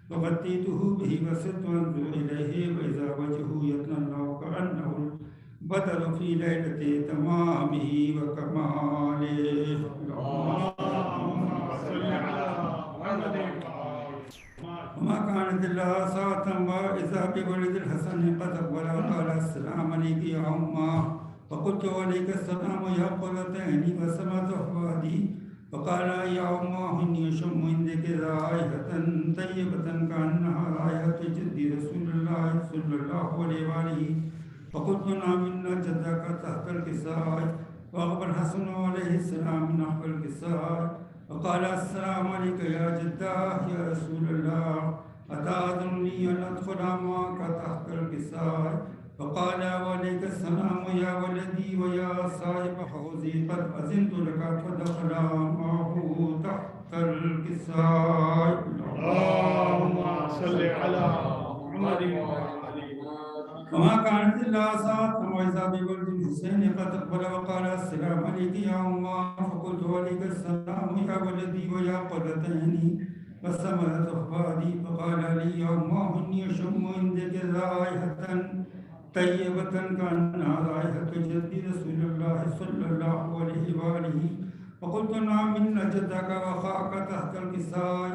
فغطيته به وصرت أنظر إليه وإذا وجهه يتنلأ كأنه البدر في ليلة تمامه وكماله. اللهم صل على محمد. وما كانت إلا ساعة وإذا بولد الحسن قد أقبل وقال السلام عليك يا أمه، فقلت عليك السلام يا قرة عيني وسمت أحوالي، فقال يا أمه إني أشم عندك رائحة طيبة كأنها رائحة جد رسول الله صلى الله عليه وآله، فقلت نعم إن جدك تحت الكساء، وأقبل الحسن عليه السلام نحو الكساء وقال السلام عليك يا جداه يا رسول الله، أتأذنني أن أدخل معك تحت الكساء؟ فقال وعليك السلام يا ولدي ويا صاحب حوزي، قد أذنت لك فدخل معه تحت الكساء. اللهم صل على محمد. وما كانت إلا ساعة وإذا بولد الحسين قد أقبل وقال السلام عليك يا أمه، فقلت عليك السلام يا ولدي ويا قرة عيني وثمرة أحفادي، فقال لي يا أمه إني أشم عندك رائحة طيبة كأنها رائحة جد رسول الله صلى الله عليه وآله، فقلت نعم إن جدك وأخاك تحت الكساء،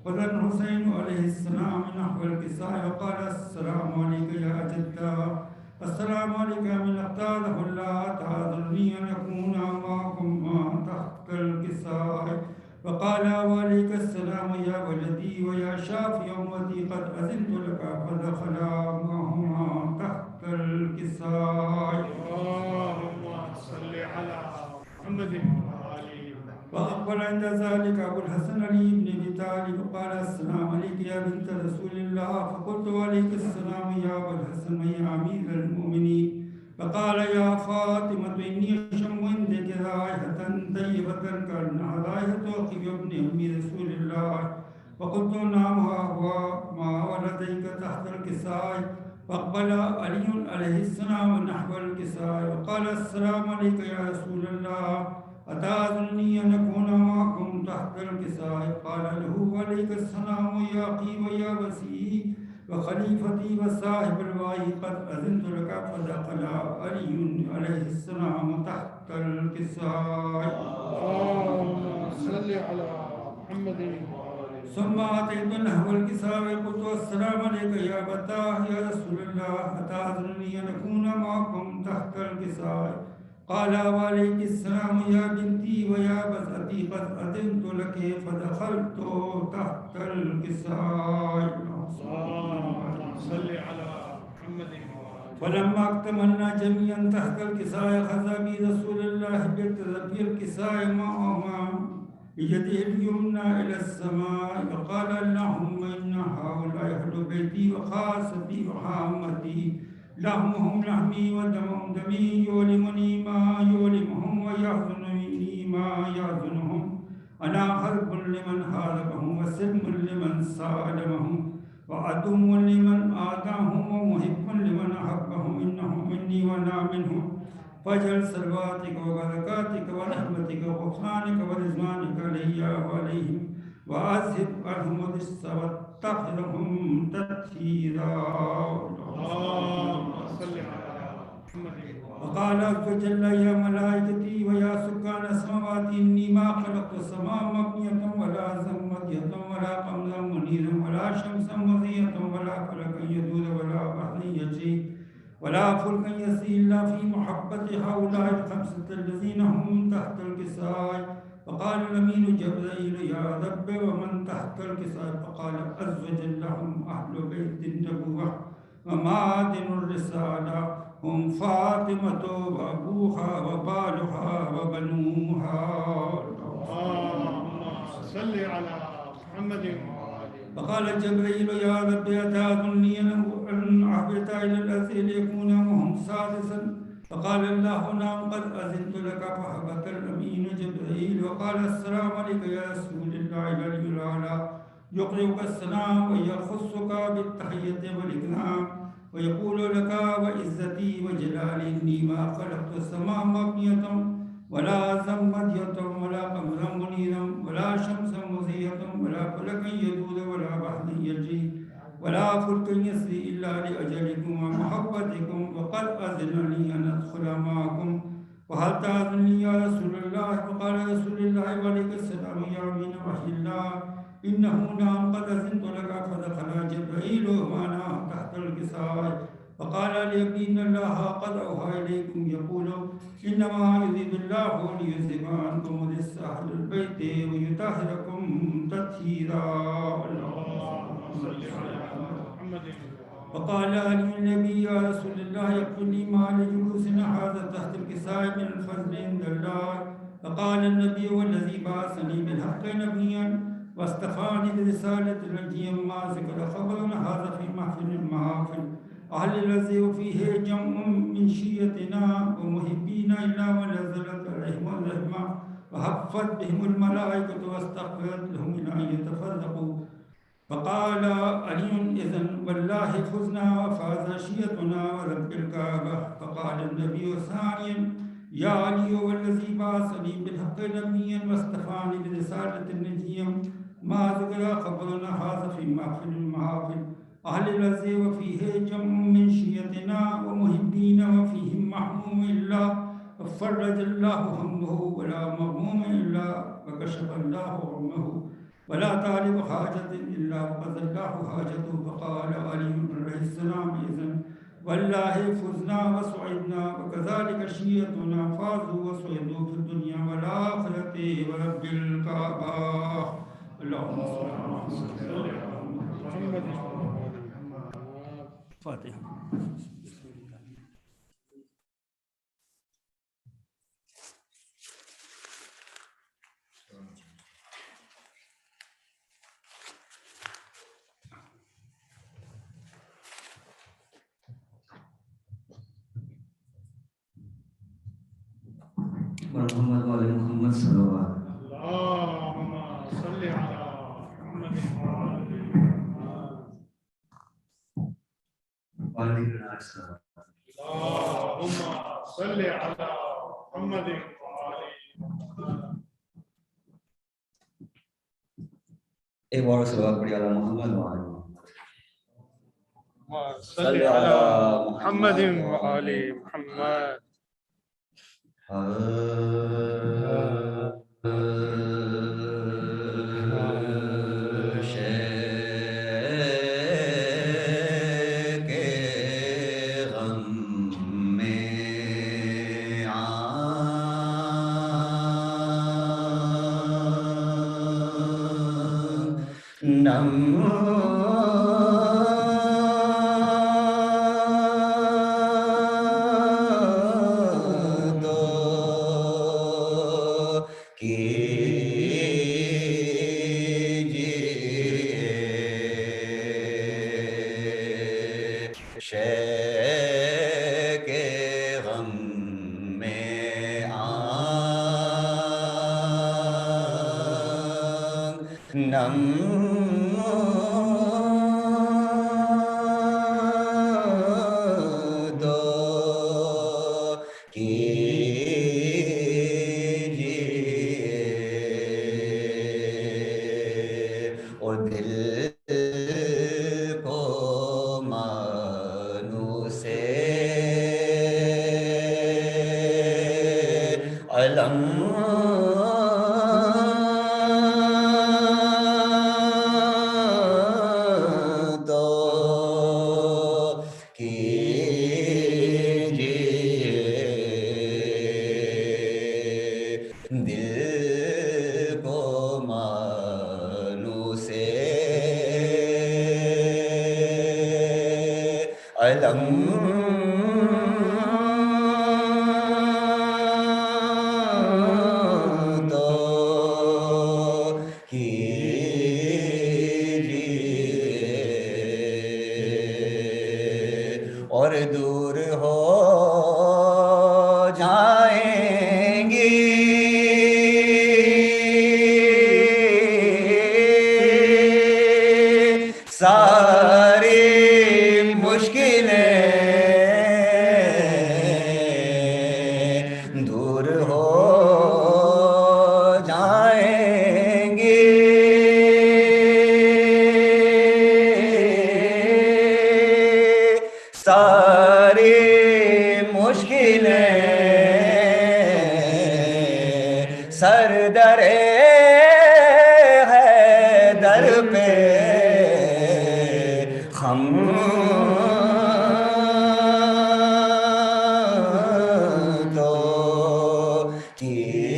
وذا الحسين عليه السلام نحو الكساء، وقال السلام عليك يا جدا، السلام عليك من اختاره الله تعذرني أن أكون معكم تحت الكساء، وقال وعليك السلام يا ولدي ويا شافي أمتي، قد أذنت لك فدخل معهما تحت الكساء. اللهم صل على محمد. وأقبل عند ذلك أبو الحسن علي بن أبي طالب وقال السلام عليك يا بنت رسول الله، فقلت وعليك السلام يا أبا الحسن يا أمير المؤمنين، فقال يا فاطمة إني أشم عندك رائحة طيبة كأنها رائحة أخي ابن أم رسول الله، فقلت نعم هو ما ولديك تحت الكساء، فأقبل علي عليه السلام نحو الكساء وقال السلام عليك يا رسول الله، أتأذنني أن أكون معكم تحت الكساء؟ قال له عليك السلام يا أخي ويا وسيء وخليفتي وصاحب الوعي، قد أذنت لك، فدخل علي عليه السلام تحت الكساء. اللهم صل على محمد. ثم أتيت نحو الكساء وقلت السلام عليك يا فتاه يا رسول الله، أتأذنني أن أكون معكم تحت الكساء؟ قال وعليك السلام يا بنتي ويا بسأتي، قد أذنت لك فدخلت تحت الكساء. اللهم صل على محمد. فلما اكتملنا جميعا تحت الكساء أخذ بي رسول الله بيرتدى الكساء معهما بيده اليمنى إلى السماء، وقال اللهم إن هؤلاء أهل بيتي وخاصتي وعامتي، لحمهم لحمي ودمهم دمي، يؤلمني ما يؤلمهم ويحزنني ما يحزنهم، أنا حرب لمن حاربهم وسلم لمن سالمهم وعدو لمن آتاهم ومحب لمن أحبهم، إنهم مني وأنا منهم، فاجعل صلواتك وبركاتك ورحمتك وغفرانك ورضوانك علي وعليهم، وأذهب عنهم الرجس واتخذهم تطهيرا. اللهم صل على محمد. وقال عز وجل يا ملائكتي ويا سكان السماوات إني ما خلقت السماء مبنية ولا زمدية ولا قمرا منيرا ولا شمسا مضية ولا فلكا يدور ولا بحرا يجري ولا فلكا يسري إلا في محبة هؤلاء الخمسة الذين هم تحت الكساء. فقال الأمين جبريل يا رب ومن تحت الكساء؟ فقال عز وجل هم أهل بيت النبوة ومعادن الرسالة، هم فاطمة وأبوها وبالها وبنوها. اللهم صل على محمد. فقال جبريل يا رب أتأذنني أن أهبط إلى الأرض ليكون معهم سادسا؟ فقال الله نعم قد أذنت لك، فهبط الأمين جبريل وقال السلام عليك يا رسول الله العلي الأعلى، يقرئك السلام ويخصك بالتحية والإكرام ويقول لك وعزتي وجلالي إني ما خلقت السماء مبنية ولا زمدية ولا قمرا منيرا ولا شمسا مضيئة ولا فلكا يدور ولا بحرا يجري ولا فلك يسري إلا لأجلكم ومحبتكم وقد أذن لي أن أدخل معكم وهل تأذنني يا رسول الله؟ فقال رسول الله عليه السلام يا من وحي الله إنه نعم قد أذنت لك. فدخل جبريل وأنا تحت الكساء فقال لي إن الله قد أوحى إليكم يقول إنما يريد الله ليذهب عنكم رجس أهل البيت ويطهركم تطهيرا. اللهم صل على محمد. فقال علي النبي يا رسول الله يقتلني ما لجلوسنا هذا تحت الكساء من الفضل عند الله. فقال النبي والذي بعثني بالحق نبيا واصطفاني برسالة نجيا ما ذكر خبرنا هذا في محفل المحافل أهل الذي فيه جمع من شيتنا ومحبينا إلا ونزلت عليهم الرحمة وحفت بهم الملائكة واستغفرت لهم إلى أن يتفرقوا. فقال علي إذن والله فزنا وفاز شيتنا ورب الكعبة. فقال النبي ثانيا يا علي والذي بعثني بالحق نبيا واصطفاني برسالة النجيم ما ذكر خبرنا هذا في محفل المحافل أهل الذي وفيه جمع من شيتنا ومحبين وفيهم محموم إلا فرج الله همه ولا مغموم إلا وكشف الله غمه ولا طالب حاجة إلا وقضى الله حاجته. فقال علي عليه السلام إذن والله فزنا وسعدنا وكذلك شيعتنا فازوا وسعدوا في الدنيا والآخرة ورب الكعبة. اللهم صل على محمد. فاتحة. محمد وعلى محمد صلوات. اللهم صل على محمد وعلى الصلوات. اللهم صل على محمد ایک بار صلوات پڑھی علی محمد وعلى صل على محمد وآل محمد. اور دور ہو جائیں گی ساری مشکلیں، دور ہو جائیں گی ساری مشکلیں سر در ہے در پہ ہم تو کیجیے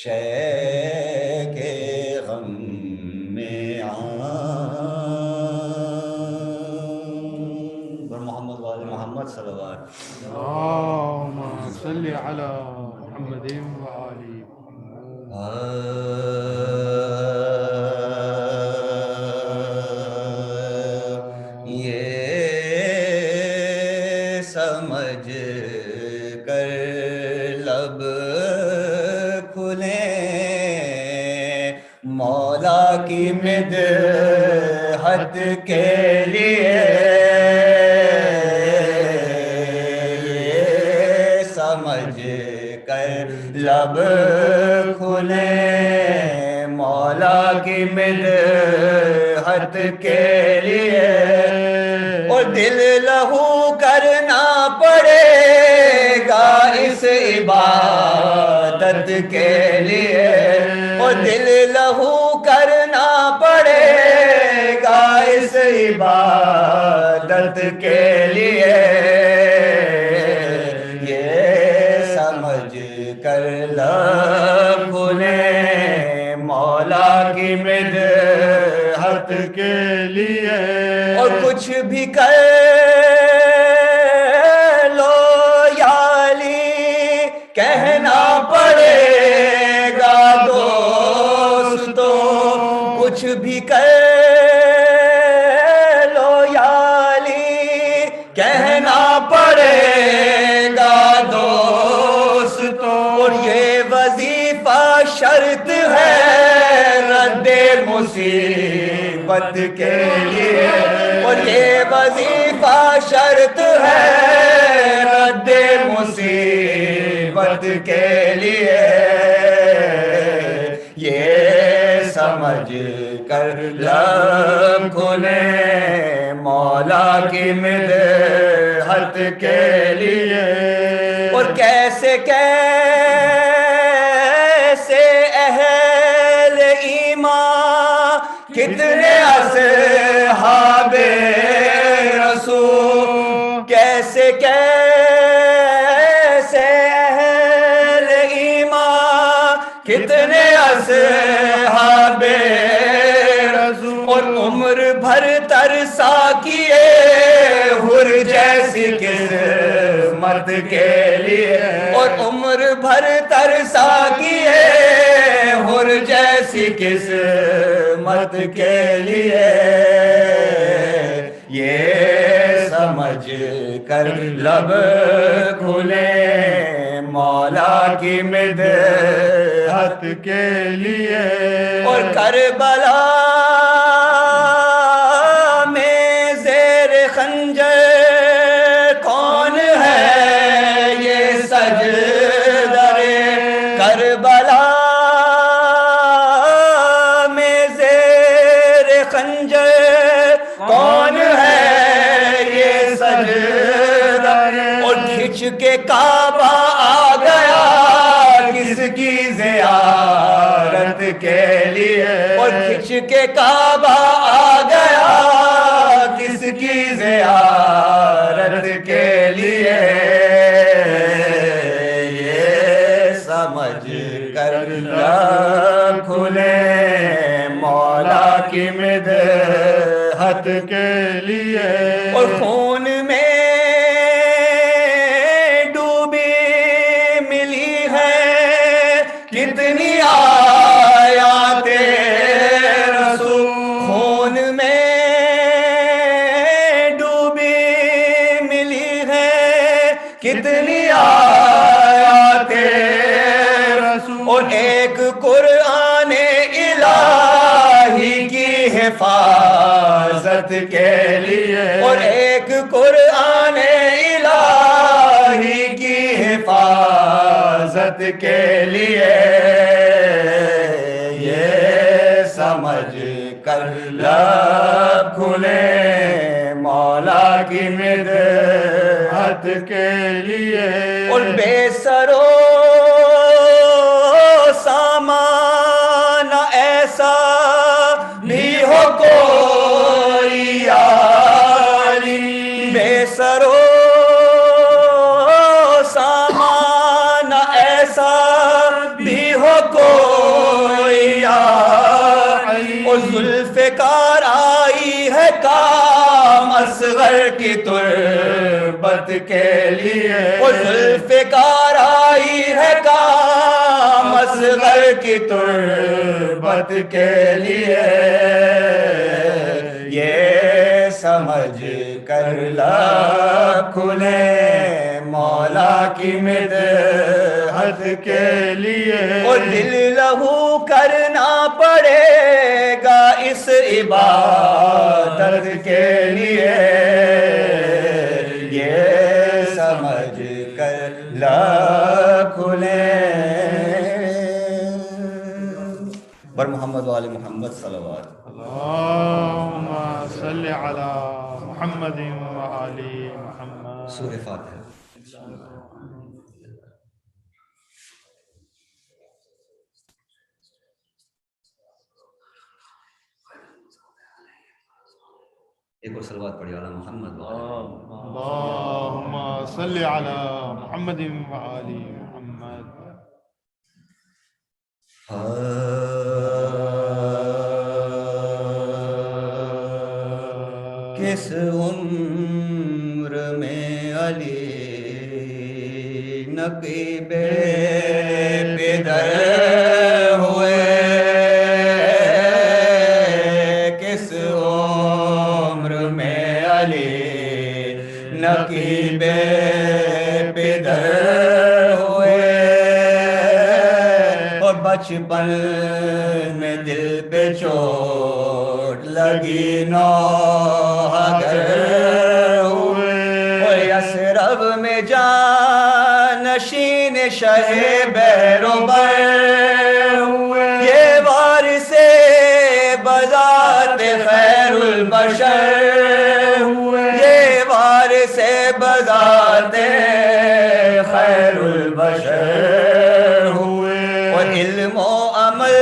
شے کے غم میں محمد وآل محمد صلی اللہ علیہ وسلم. اللهم صل على محمد وآل محمد. یہ سمجھ کر لب کھلیں مولا کی مدحت کے لیے، سمجھ کر لب کھلیں مولا کی مدحت کے لیے، اور دل لہو کرنا پڑے گا اس عبادت کے لیے، اور دل لہو کرنا پڑے گا اس عبادت کے لیے، کر لب کھلیں مولا کی مدحت کے لیے، اور کچھ بھی کر لو یا علی کہنا پڑے گا دوستو، کچھ بھی کر لو یا علی کہنا پڑے گا دوستو، اور یہ وظیفہ شرط ہے رد مصیبت کے لیے، اور یہ وظیفہ شرط ہے رد مصیبت کے لیے، یہ سمجھ کر لب کھلیں مولا کی مدحت کے لیے، اور کیسے کیسے اہل ایمان کتنے اصحاب رسول، کیسے کیسے اہل ایمان کتنے اصحاب رسول، اور عمر بھر ترسا کیے حر جیسی قسمت کے لیے، اور عمر بھر ترسا کیے حر جیسی قسمت کے لیے، یہ سمجھ کر لب کھلیں مولا کی مدحت کے لیے، اور کربلا میں زیر خنجر کون ہے یہ سجدہ کربلا میں زیر خنجر کون ہے یہ سجدہ، اور کھچ کے کعبہ آ گیا کس کی زیارت کے لیے، اور کھچ کے کعبہ آ گیا کس کی زیارت کے لیے، یہ سمجھ کر لب کھلیں مولا کی مدحت کے لیے، اور خون میں ڈوبی ملی ہے کتنی آیات رسول، خون میں ڈوبی ملی ہے کتنی آیات رسول، اور ایک قرآن الہی کی حفاظت کے لیے، اور ایک قرآن الہی کی حفاظت کے لیے، یہ سمجھ کر لب کھلے مولا کی مدحت کے لیے اور بے سرو سامان ایسا بھی ہو کوئی عالی بے سرو سامان ایسا بھی ہو کوئی عالی اور ذوالفقار آئی ہے کام اصغر کی تربت کے لیے اور ذوالفقار آئی ہے کام اصغر کی تربت کے لیے یہ سمجھ کر لب کھلے مولا کی مدحت کے لیے اور دل لہو کرنا پڑے گا اس عبادت کے لیے یہ سمجھ کر لب کھلے بر محمد وآل محمد صلوات اللہم صلی علی محمد وآل محمد سورہ فاتحہ ایک اور صلوات پڑھی علی محمد اللہم صلی علی محمد وآل محمد کس عمر میں علی نقی بے پدر ہوئے کس عمر میں علی نقی بے پدر ہوئے اور بچپن میں دل پہ چوٹ لگی نوحگر ہوئے یثرب میں جانشین شہ بحر و بر ہوئے یہ وارث بذات خیر البشر ہوئے یہ وارث بذات خیر البشر ہوئے اور علم و عمل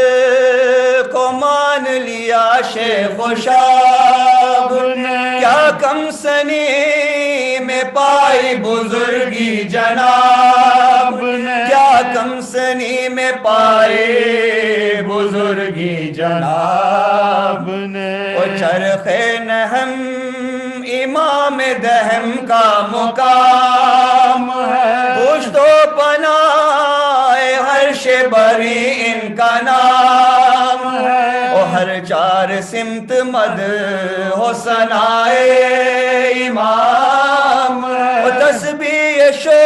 کو مان لیا شیخ و شاب نے کیا کم سنی میں پائی بزرگی جناب نے کیا کم سنی میں پائی بزرگی جناب نے اور چرخ نہم امام دہم کا مقام ہے پشت و پناہ ہرش بری ان کا نام ہے اور ہر چار سمت مد ہو ثنائے امام ہے اور تسبیح شو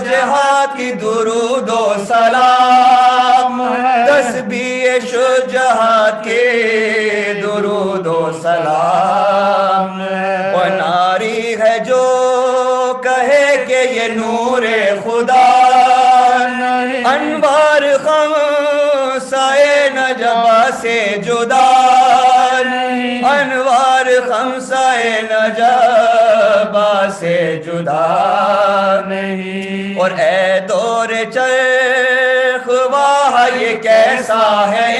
جہاد کی درود و سلام ہے تسبیح شو جہاد کی درود و سلام ہے اور ناری ہے جو کہے کہ یہ نور خدا انوار خمسائے نجبہ سے جدا انوار خمسائے نجبہ سے جدا نہیں اور اے دور چرخ واہ یہ کیسا ہے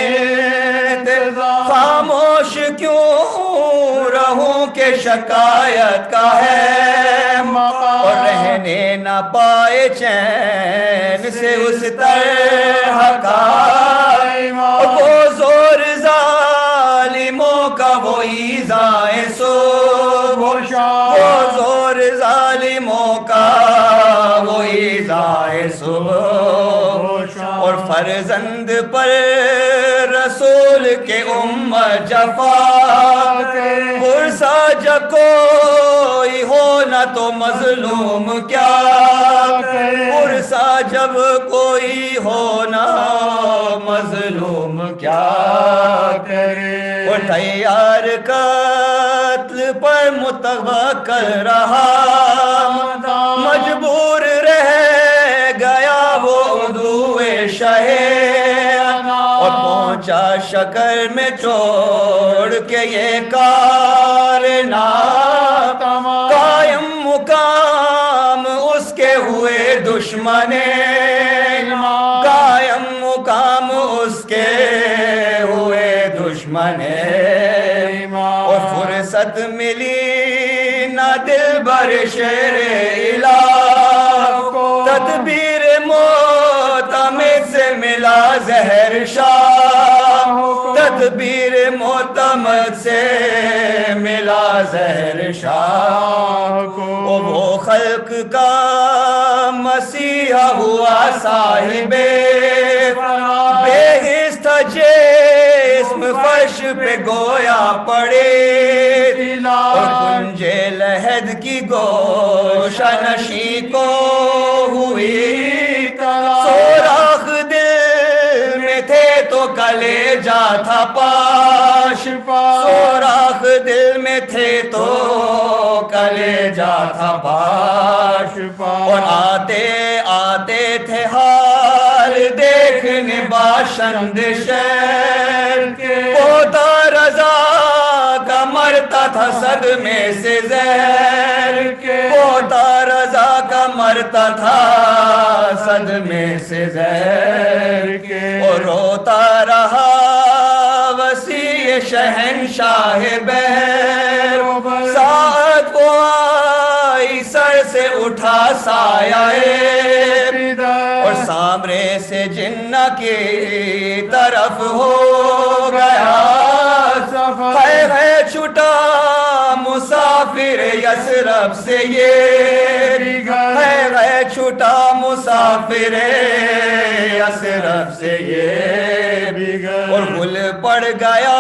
انتظام خاموش کیوں رہوں کہ شکایت کا ہے مقام اور رہنے نہ پائے چین سے اس طرح کا اور وہ زور ظالموں کا وہ ایذائے صبح و شام وہ زور ظالموں کا وہ ایذائے صبح و شام اور فرزند پر رسول کے امت جفا پرسا جب کوئی ہو نہ تو مظلوم کیا پرسا جب کوئی ہو نہ مظلوم کیا کرے وہ تیار قتل پر متوکل رہا مجبور رہ گیا وہ عدو شہ اور پہنچا شکر میں چھوڑ کے یہ کائنات، قائم مقام اس کے ہوئے دشمن، قائم مقام اس کے ہوئے دشمن، اور فرصت ملی نہ دل بر شیر الہ کو، تدبیر معتمد سے ملا زہر شاہ کو، تدبیر معتمد سے ملا زہر شاہ کو، وہ خلق کا مسیحا ہوا صاحب بے حس تھا جسم فرش پہ گویا پڑے، اور کنجے لحد کی گوشہ نشی کو ہوئی سوراخ دل میں تھے تو کلیجہ تھا پاش، سوراخ دل میں تھے تو کلیجہ تھا پاش، اور آتے آتے تھے حال دیکھنے باشند شہر کے، پوتا رضا کا مرتا تھا صدمے سے زہر کے، پوتا رضا کا مرتا تھا صدمے سے زہر کے، اور روتا رہا وسیع شہنشاہ بہر، ساعت وہ آئی سر سے اٹھا سایہ اور سامرے سے جنہ کی طرف ہو گیا ہے چھٹا مسافر یثرب سے یہ ہے چھٹا مسافر یثرب سے یہ، اور گل پڑ گیا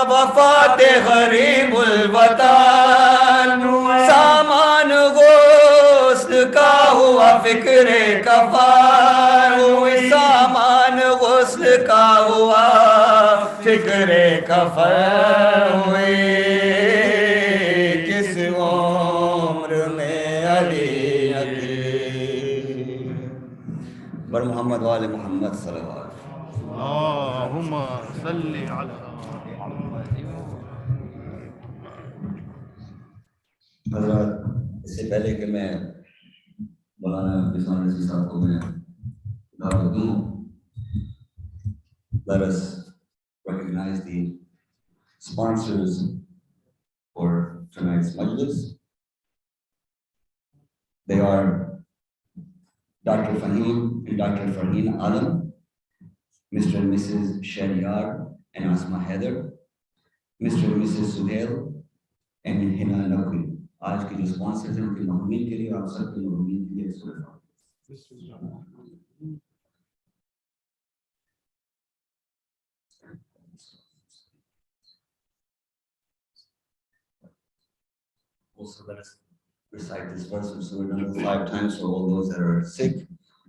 وفات غریب الوطن، سامان غسل کا ہوا فکر کفن، سامان غسل کا ہوا فکر کفن ہوئی، کس عمر میں علی بر محمد وآل محمد صلی اللہ علیہ وسلم۔ اللہم صلی علی حضرات، اس سے پہلے کہ میں مولانا رضوان رضوی صاحب کو میں دعوت دوں، let us recognize the sponsors for tonight's majlis. They are Dr. Fahim and Dr. Farheen Alam, Mr. and Mrs. Shahriyar and Asma Heather, Mr. and Mrs. Suhail and Hina Naqi. آج کے جو sponsors ہیں ان کی مہمین کے لیے آپ سب کے مہمین کے لیے Also, let us recite this verse of Surah number 5 times for all those that are sick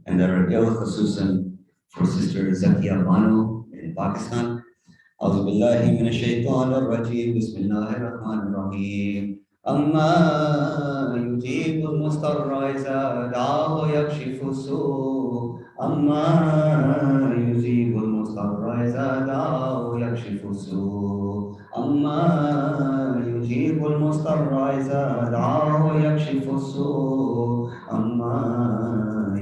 and that are ill, khususan for Sister Zakia Bano in Pakistan. أعوذ بالله من الشيطان الرجيم بسم الله الرحمن الرحيم أما يجيب المضطر إذا دعاه ويكشف السوء أما يجيب المضطر إذا دعاه ويكشف السوء أما يجيب المضطر إذا دعاه ويكشف السوء أما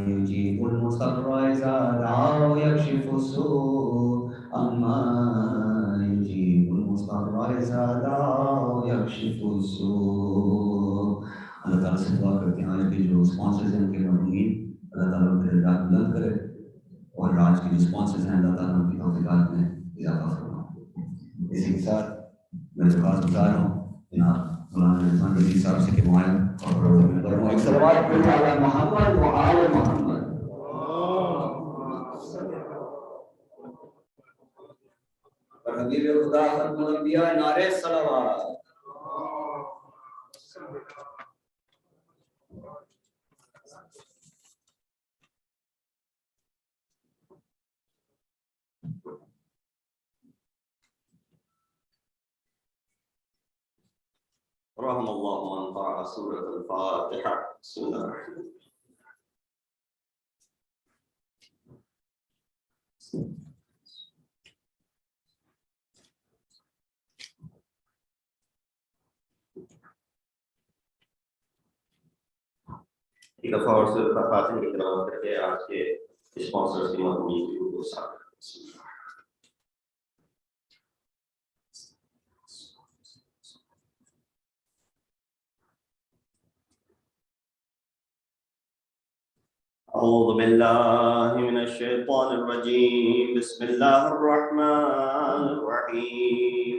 يجيب المضطر إذا دعاه ويكشف السوء أما يجيب المضطر إذا دعاه ويكشف السوء۔ اللہ تعالیٰ سے دعا کرتے ہیں آج کے جو اسپانسرز ہیں ان کے مرحومین اللہ تعالیٰ ان کے درجات بلند کرے، اور آج کے جو اسپانسرز ہیں اللہ تعالیٰ ان کی توفیقات میں اضافہ فرمائے۔ اسی کے ساتھ میں درخواست گزار ہوں جناب مولانا رضوان رضوی صاحب سے کہ معاہد اور صلوات علی محمد و آل محمد۔ اور حبیب خدا ختم الانبیاء نعرہ صلوات۔ رحم اللہ من قرأ سورة الفاتحة۔ بسم اللہ الرحمن الرحیم۔ दफा और सूरत फातिहा की तिलावत करके आज के स्पॉन्सर्स की मदद को साथ أعوذ بالله من الشيطان الرجيم بسم الله الرحمن الرحيم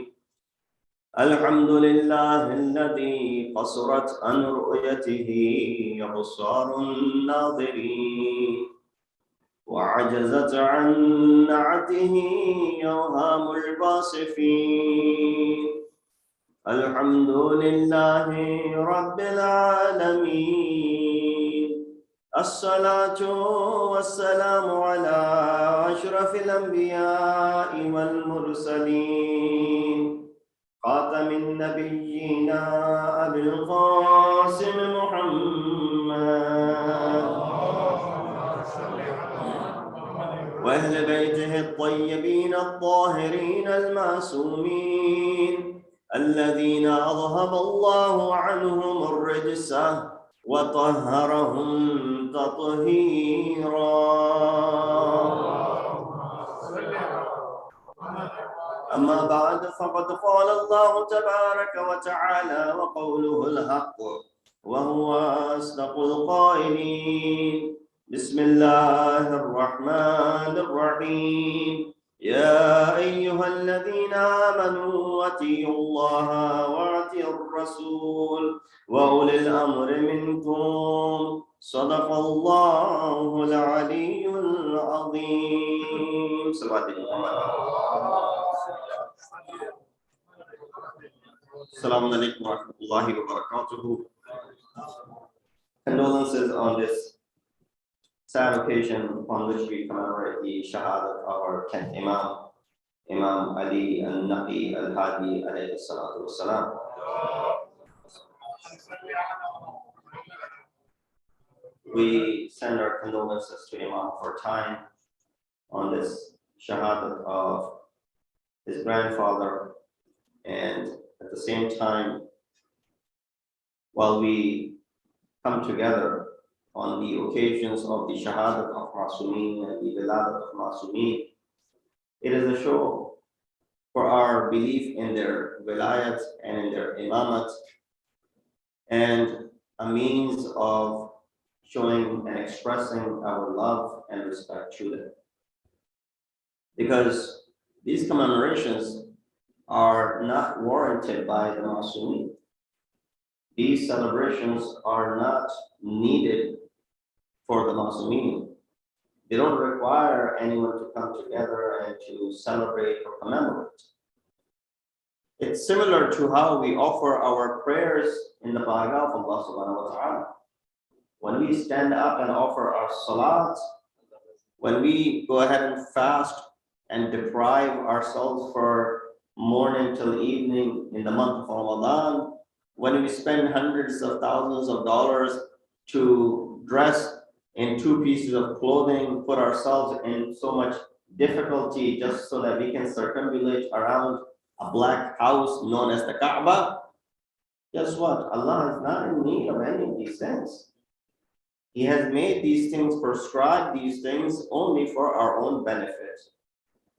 الحمد لله الذي قصرت عن رؤيته أبصار الناظرين وعجزت عن نعته أوهام الواصفين الحمد لله رب العالمين الصلاة والسلام على أشرف الأنبياء والمرسلين خاتم النبيين أبي القاسم محمد وأهل بيته الطيبين الطاهرين المعصومين الذين أذهب الله عنهم الرجس وطهرهم تطهيرا أما بعد فقد قال الله تبارك وتعالى وقوله الحق وهو أصدق القائلين بسم الله الرحمن الرحيم يا أيها الذين آمنوا أطيعوا الله وأطيعوا الرسول وأولي الأمر منكم صدق الله العلي العظيم. Assalamu alaikum wa rahmatullahi wa barakatuhu. Condolences on this sad occasion on which we commemorate the Shahadat of our 10th Imam, Imam Ali al-Naqi al-Hadi alayhi salatu wassalam. We send our condolences to Imam for time on this Shahadat of his grandfather, and at the same time, while we come together on the occasions of the Shahadat of Masumeen and the Wiladat of Masumeen, it is a show for our belief in their wilayat and in their imamat, and a means of showing and expressing our love and respect to them. Because these commemorations are not warranted by the Masumeen. These celebrations are not needed for the Masumeen. They don't require anyone to come together and to celebrate or commemorate. It's similar to how we offer our prayers in the Baragah of Allah subhanahu wa ta'ala. When we stand up and offer our salat, when we go ahead and fast and deprive ourselves for morning till evening in the month of Ramadan, when we spend hundreds of thousands of dollars to dress in 2 pieces of clothing, put ourselves in so much difficulty just so that we can circumambulate around a black house known as the Kaaba, guess what? Allah is not in need of any of these things. He has made these things, prescribed these things only for our own benefit.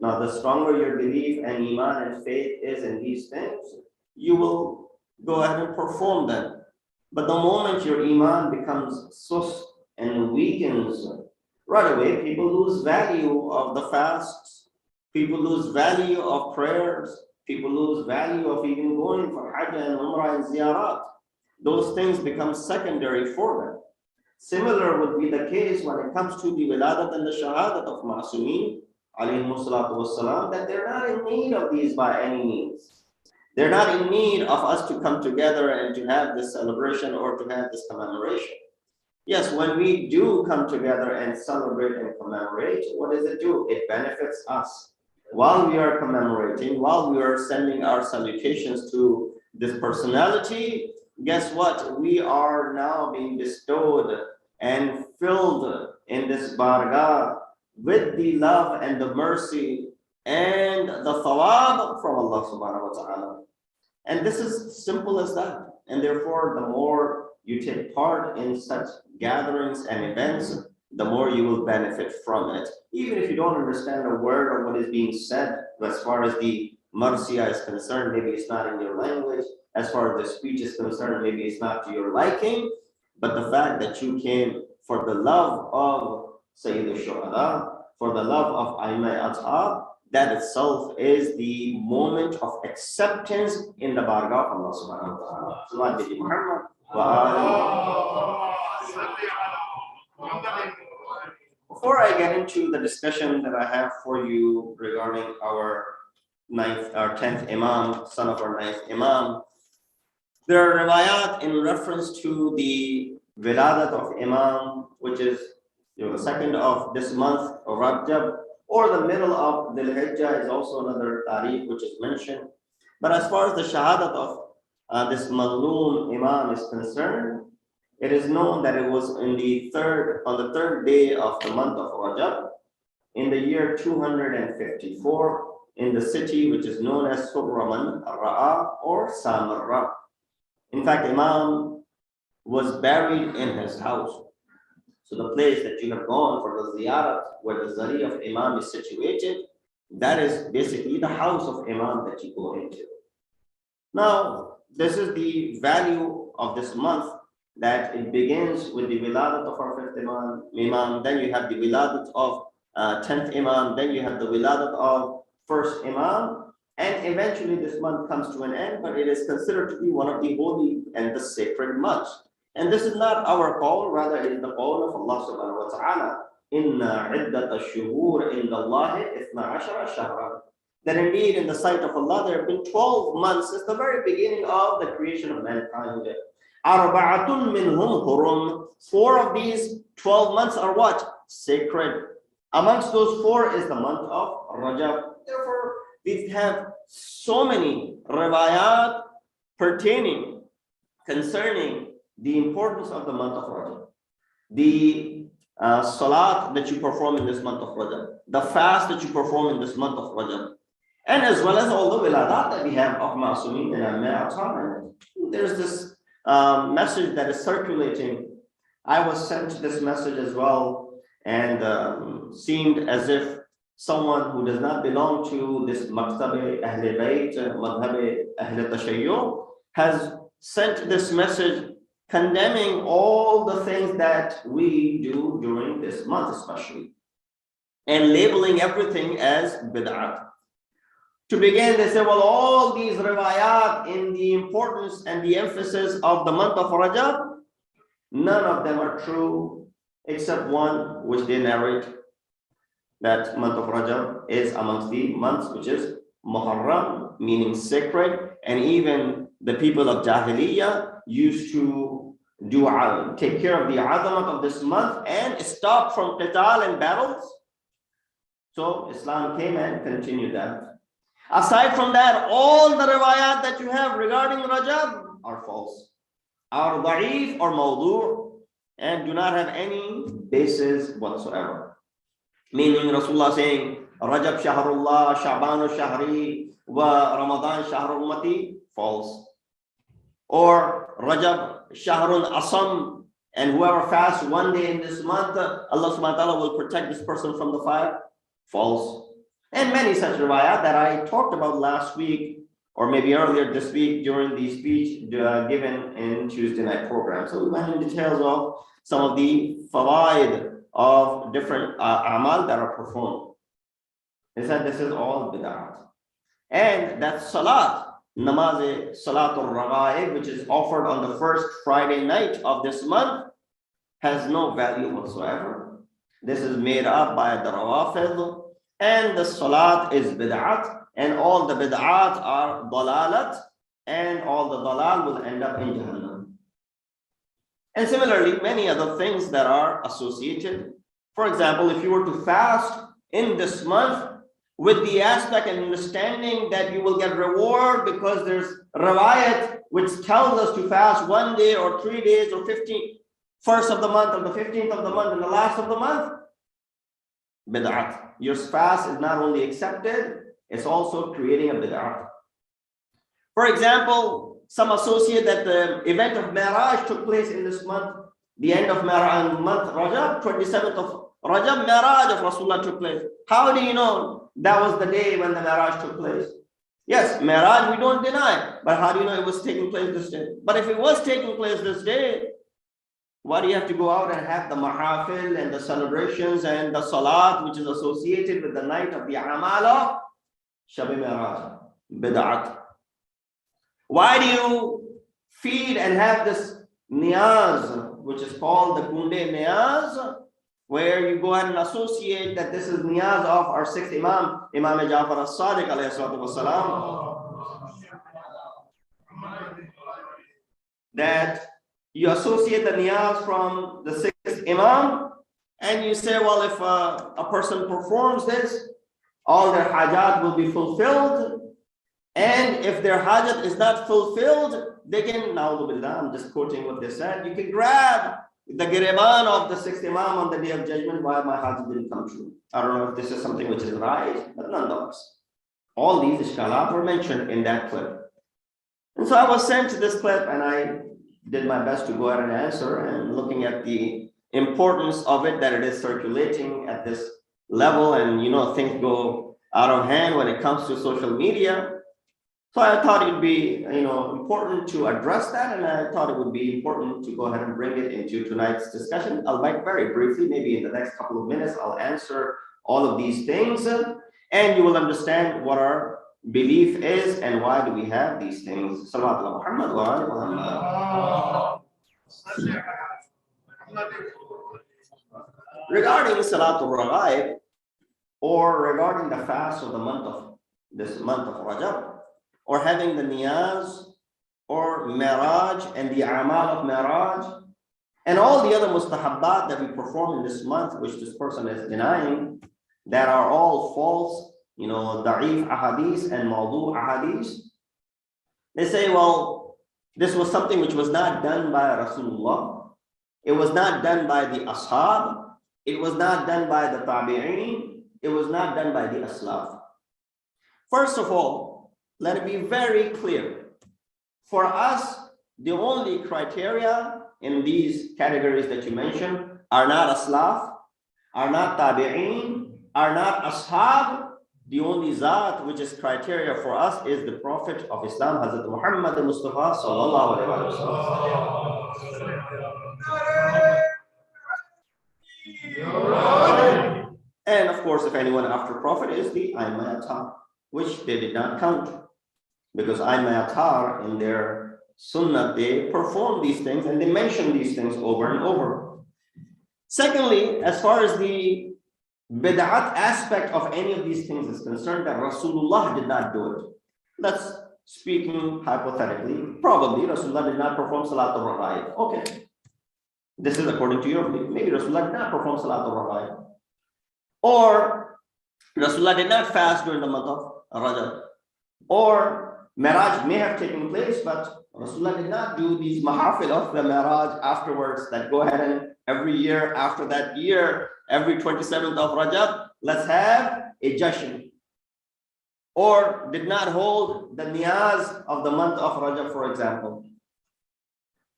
Now, the stronger your belief and iman and faith is in these things, you will go ahead and perform them. But the moment your iman becomes sus and weakens, right away people lose value of the fasts, people lose value of prayers, people lose value of even going for Hajj and Umrah and Ziyarat. Those things become secondary for them. Similar would be the case when it comes to the Wiladat and the Shahadat of Masumeen, alayhimu salatu wassalam, that they're not in need of these by any means. They're not in need of us to come together and to have this celebration or to have this commemoration. Yes, when we do come together and celebrate and commemorate, what does it do? It benefits us. While we are commemorating, while we are sending our salutations to this personality, guess what? We are now being bestowed and filled in this bargah with the love and the mercy and the thawab from Allah subhanahu wa ta'ala. And this is simple as that. And therefore, the more you take part in such gatherings and events, the more you will benefit from it. Even if you don't understand a word of what is being said, as far as the marsiya is concerned, maybe it's not in your language. As far as the speech is concerned, maybe it's not to your liking. But the fact that you came for the love of Sayyid al-Shuhada, for the love of Aimai Ashab, that itself is the moment of acceptance in the bargah of Allah subhanahu wa ta'ala. Before I get into the discussion that I have for you regarding our 10th Imam, son of our 9th Imam, there are riwayat in reference to the Wiladat of Imam, which is the second of this month of Rajab, or the middle of Dhul Hijjah is also another tariq which is mentioned. But as far as the Shahadat of this Mazloom Imam is concerned, it is known that it was on the third day of the month of Rajab, in the year 254, in the city which is known as Surraman Ra'a or Samarra. In fact, Imam was buried in his house. So the place that you have gone for the ziyarat, where the zari of Imam is situated, that is basically the house of Imam that you go into. Now, this is the value of this month, that it begins with the wiladat of our 5th Imam, then you have the wiladat of 10th Imam, then you have the wiladat of 1st Imam, and eventually this month comes to an end, but it is considered to be one of the holy and the sacred months. And this is not our call, rather it is the call of Allah subhanahu wa ta'ala. Inna iddat ash-shuhur inda Allahi ithna ashara shahran. That indeed in the sight of Allah there have been 12 months since the very beginning of the creation of mankind. Arba'atun minhum hurum. 4 of these 12 months are what? Sacred. Amongst those 4 is the month of Rajab. Therefore, we have so many riwayat pertaining, concerning the importance of the month of Rajab, the salat that you perform in this month of Rajab, the fast that you perform in this month of Rajab, and as well as all the wiladat that we have of Ma'asumin and Amma'at. There's this message that is circulating. I was sent this message as well, and seemed as if someone who does not belong to this Maktab-e Ahl Bayt, Madhab-e Ahl Tashayyu, has sent this message condemning all the things that we do during this month especially, and labeling everything as bid'ah. To begin, they say, well, all these riwayat in the importance and the emphasis of the month of Rajab, none of them are true except one which they narrate. That month of Rajab is amongst the months which is Muharram, meaning sacred, and even the people of Jahiliyyah used to take care of the azamat of this month and stop from qital and battles. So Islam came and continued that. Aside from that, all the riwayat that you have regarding Rajab are false, are da'if or mawdu', and do not have any basis whatsoever. Meaning Rasulullah saying, Rajab shahrullah, Sha'banu shahri, wa Ramadan shahr ummati, false. Or Rajab shahrun asam, and whoever fasts one day in this month, Allah subhanahu wa ta'ala will protect this person from the fire, false. And many such riwayat that I talked about last week, or maybe earlier this week during the speech given in Tuesday night program. So we went in details of some of the fawaid of different amal that are performed. They said this is all bid'at. And that salat, namaz salatul raghaib, which is offered on the first Friday night of this month, has no value whatsoever. This is made up by the rawafid, and the salat is bid'at, and all the bid'at are dalalat, and all the dalal will end up in Jahannam. And similarly, many other things that are associated. For example, if you were to fast in this month with the aspect and understanding that you will get reward because there's riwayat which tells us to fast 1 day or 3 days or 1st of the month or the 15th of the month and the last of the month, bid'at. Your fast is not only accepted, it's also creating a bid'at. For example, some associate that the event of Mi'raj took place in this month, the end of month Rajab, 27th of Rajab, Mi'raj of Rasulullah took place. How do you know that was the day when the Mi'raj took place? Yes, Mi'raj we don't deny, but how do you know it was taking place this day? But if it was taking place this day, why do you have to go out and have the mahafil and the celebrations and the salat which is associated with the night of the amal of Shab-e Mi'raj, bid'at? Why do you feed and have this niyaz, which is called the kunde niyaz, where you go ahead and associate that this is niyaz of our sixth Imam, Imam Ja'far as-Sadiq alayhi salatu wasalam, that you associate the niyaz from the sixth Imam, and you say, well, if a person performs this, all their hajat will be fulfilled, and if their hajat is not fulfilled, they can, na'udhu, I'm just quoting what they said, you can grab the gireban of the sixth Imam on the day of judgment, why my hajat didn't come true. I don't know if this is something which is right, but nonetheless, all these ishkalat were mentioned in that clip. And so I was sent to this clip, and I did my best to go ahead and answer, and looking at the importance of it, that it is circulating at this level, and things go out of hand when it comes to social media. So I thought it would be important to address that, and I thought it would be important to go ahead and bring it into tonight's discussion. I'll very briefly, maybe in the next couple of minutes, I'll answer all of these things, and you will understand what our belief is and why do we have these things. Salawatullah Muhammad wa ali Muhammad. Regarding Salatul Raghaib, or regarding the fast of this month of Rajab, or having the niyaz, or Mi'raj and the amal of Mi'raj, and all the other mustahabbat that we perform in this month, which this person is denying, that are all false, da'if ahadith and mawdu' ahadith. They say, well, this was something which was not done by Rasulullah. It was not done by the ashab. It was not done by the tabi'een. It was not done by the aslaf. First of all, let it be very clear. For us, the only criteria in these categories that you mentioned are not aslaf, are not tabi'een, are not ashab. The only zat which is criteria for us is the Prophet of Islam, Hazrat Muhammad Mustafa sallallahu alaihi wasallam. And of course, if anyone after Prophet is the Aimma Atar, which they did not count, because Aimma Atar in their Sunnah, they perform these things and they mention these things over and over. Secondly, as far as the bid'at aspect of any of these things is concerned, that Rasulullah did not do it. That's speaking hypothetically. Probably Rasulullah did not perform Salatul Raghaib. Okay. This is according to your belief. Maybe Rasulullah did not perform Salatul Raghaib. Or Rasulullah did not fast during the month of Rajab. Or Mi'raj may have taken place, but Rasulullah did not do these mahafil of the Mi'raj afterwards that go ahead and every year after that year, every 27th of Rajab, let's have a jashan. Or did not hold the niyaz of the month of Rajab, for example.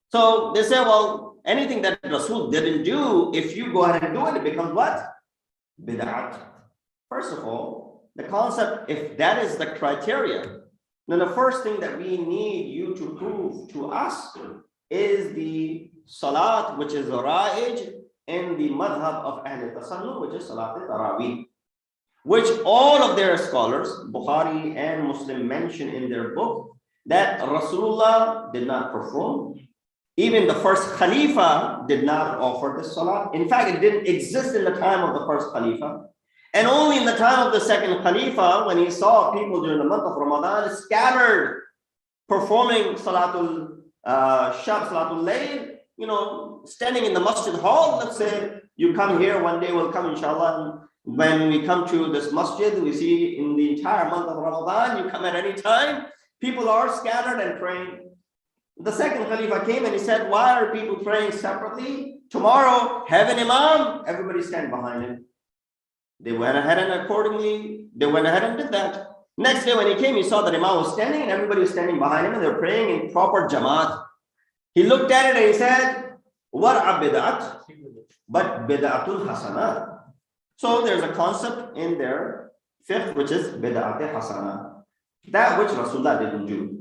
So they say, well, anything that Rasul didn't do, if you go ahead and do it, it becomes what? Bid'at. First of all, the concept, if that is the criteria, then the first thing that we need you to prove to us is the salat, which is ra'ij in the madhab of Ahl Tasannu, which is Salat al-Tarawih, which all of their scholars, Bukhari and Muslim, mention in their book that Rasulullah did not perform. Even the first Khalifa did not offer this salat. In fact, it didn't exist in the time of the first Khalifa. And only in the time of the second Khalifa, when he saw people during the month of Ramadan scattered, performing Salatul Shab, Salatul Layl, standing in the masjid hall. Let's say you come here, one day we'll come inshallah, and when we come to this masjid, we see in the entire month of Ramadan, you come at any time, people are scattered and praying. The second Khalifa came and he said, why are people praying separately? Tomorrow, have an Imam, everybody stand behind him. They went ahead and accordingly, they went ahead and did that. Next day when he came, he saw that Imam was standing and everybody was standing behind him and they were praying in proper jamaat. He looked at it and he said, "War'a bid'at, but bid'atul hasana." So there's a concept in their fiqh which is bid'at hasana, that which Rasulullah didn't do.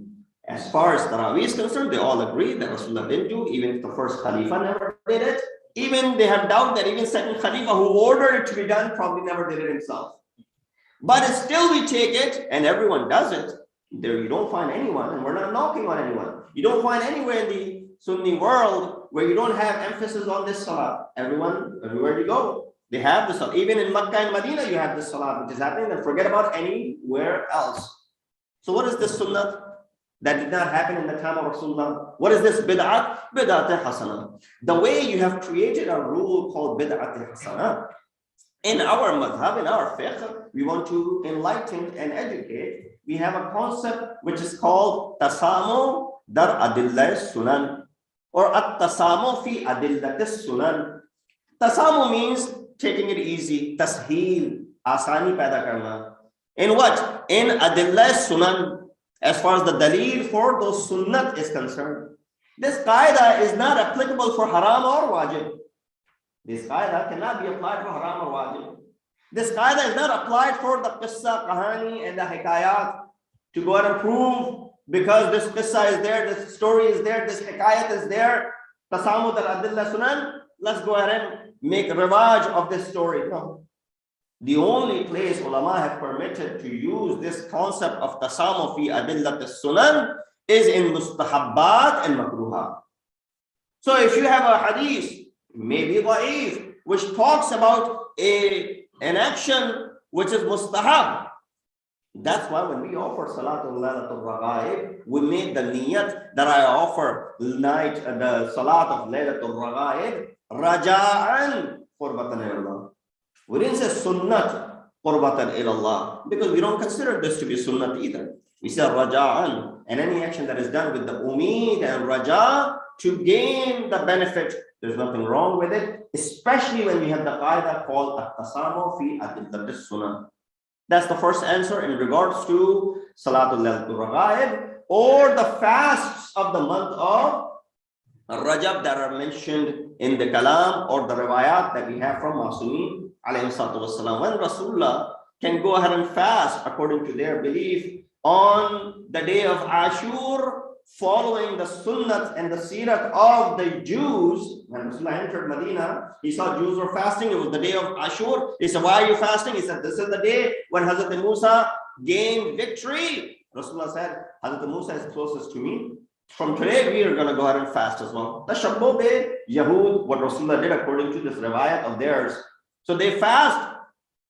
As far as Tarawih is concerned, they all agree that Rasulullah didn't do, even if the first Khalifa never did it. Even they have doubt that even second Khalifa who ordered it to be done probably never did it himself. But still we take it and everyone does it. There you don't find anyone, and we're not knocking on anyone. You don't find anywhere in the Sunni world where you don't have emphasis on this salah. Everywhere you go, they have this salah. Even in Makkah and Medina, you have this salah which is happening, and forget about anywhere else. So what is this sunnah that did not happen in the time of Rasulullah? What is this bid'at? Bid'at hasana. The way you have created a rule called bid'at hasana, in our madhab, in our fiqh, we want to enlighten and educate. We have a concept which is called tasamu dar adillah sunan, or at-tasamu fi adillat sunan. Tasamu means taking it easy, tasheel, asani paida karna. In what? In adillah sunan, as far as the dalil for those sunnat is concerned. This qaida is not applicable for haram or wajib. This qaida cannot be applied for haram or wajib. This qaida is not applied for the qissa, kahani, and the hikayat to go ahead and prove because this qissa is there, this story is there, this hikayat is there. Tasamud al-adillah sunan, let's go ahead and make rivaj of this story. No. The only place ulama have permitted to use this concept of tasamu fi adillat sunan is in mustahabbat and makruha. So if you have a hadith, maybe da'if, which talks about an action which is mustahab, that's why when we offer Salatul Laylatul Raghaib, we make the niyat that I offer the Salat of Laylatul Raghaib raja'an qurbatan ilallah. We didn't say sunnat qurbatan ilallah because we don't consider this to be sunnat either. We say raja'an, and any action that is done with the umeed and raja to gain the benefit, there's nothing wrong with it, especially when we have the qaida called at-tasamu fi adillat sunnah. That's the first answer in regards to Salatul Laylatul Raghaib or the fasts of the month of Rajab that are mentioned in the kalam or the riwayat that we have from Masumi alayhi salatu wasalam. When Rasulullah can go ahead and fast according to their belief on the day of Ashur, following the sunnat and the sirat of the Jews. When Rasulullah entered Medina, he saw Jews were fasting. It was the day of Ashur. He said, "Why are you fasting?" He said, "This is the day when Hazrat Musa gained victory." Rasulullah said, "Hazrat Musa is closest to me. From today, we are going to go ahead and fast as well." Tashabbu be Yahud, what Rasulullah did according to this riwayat of theirs. So they fast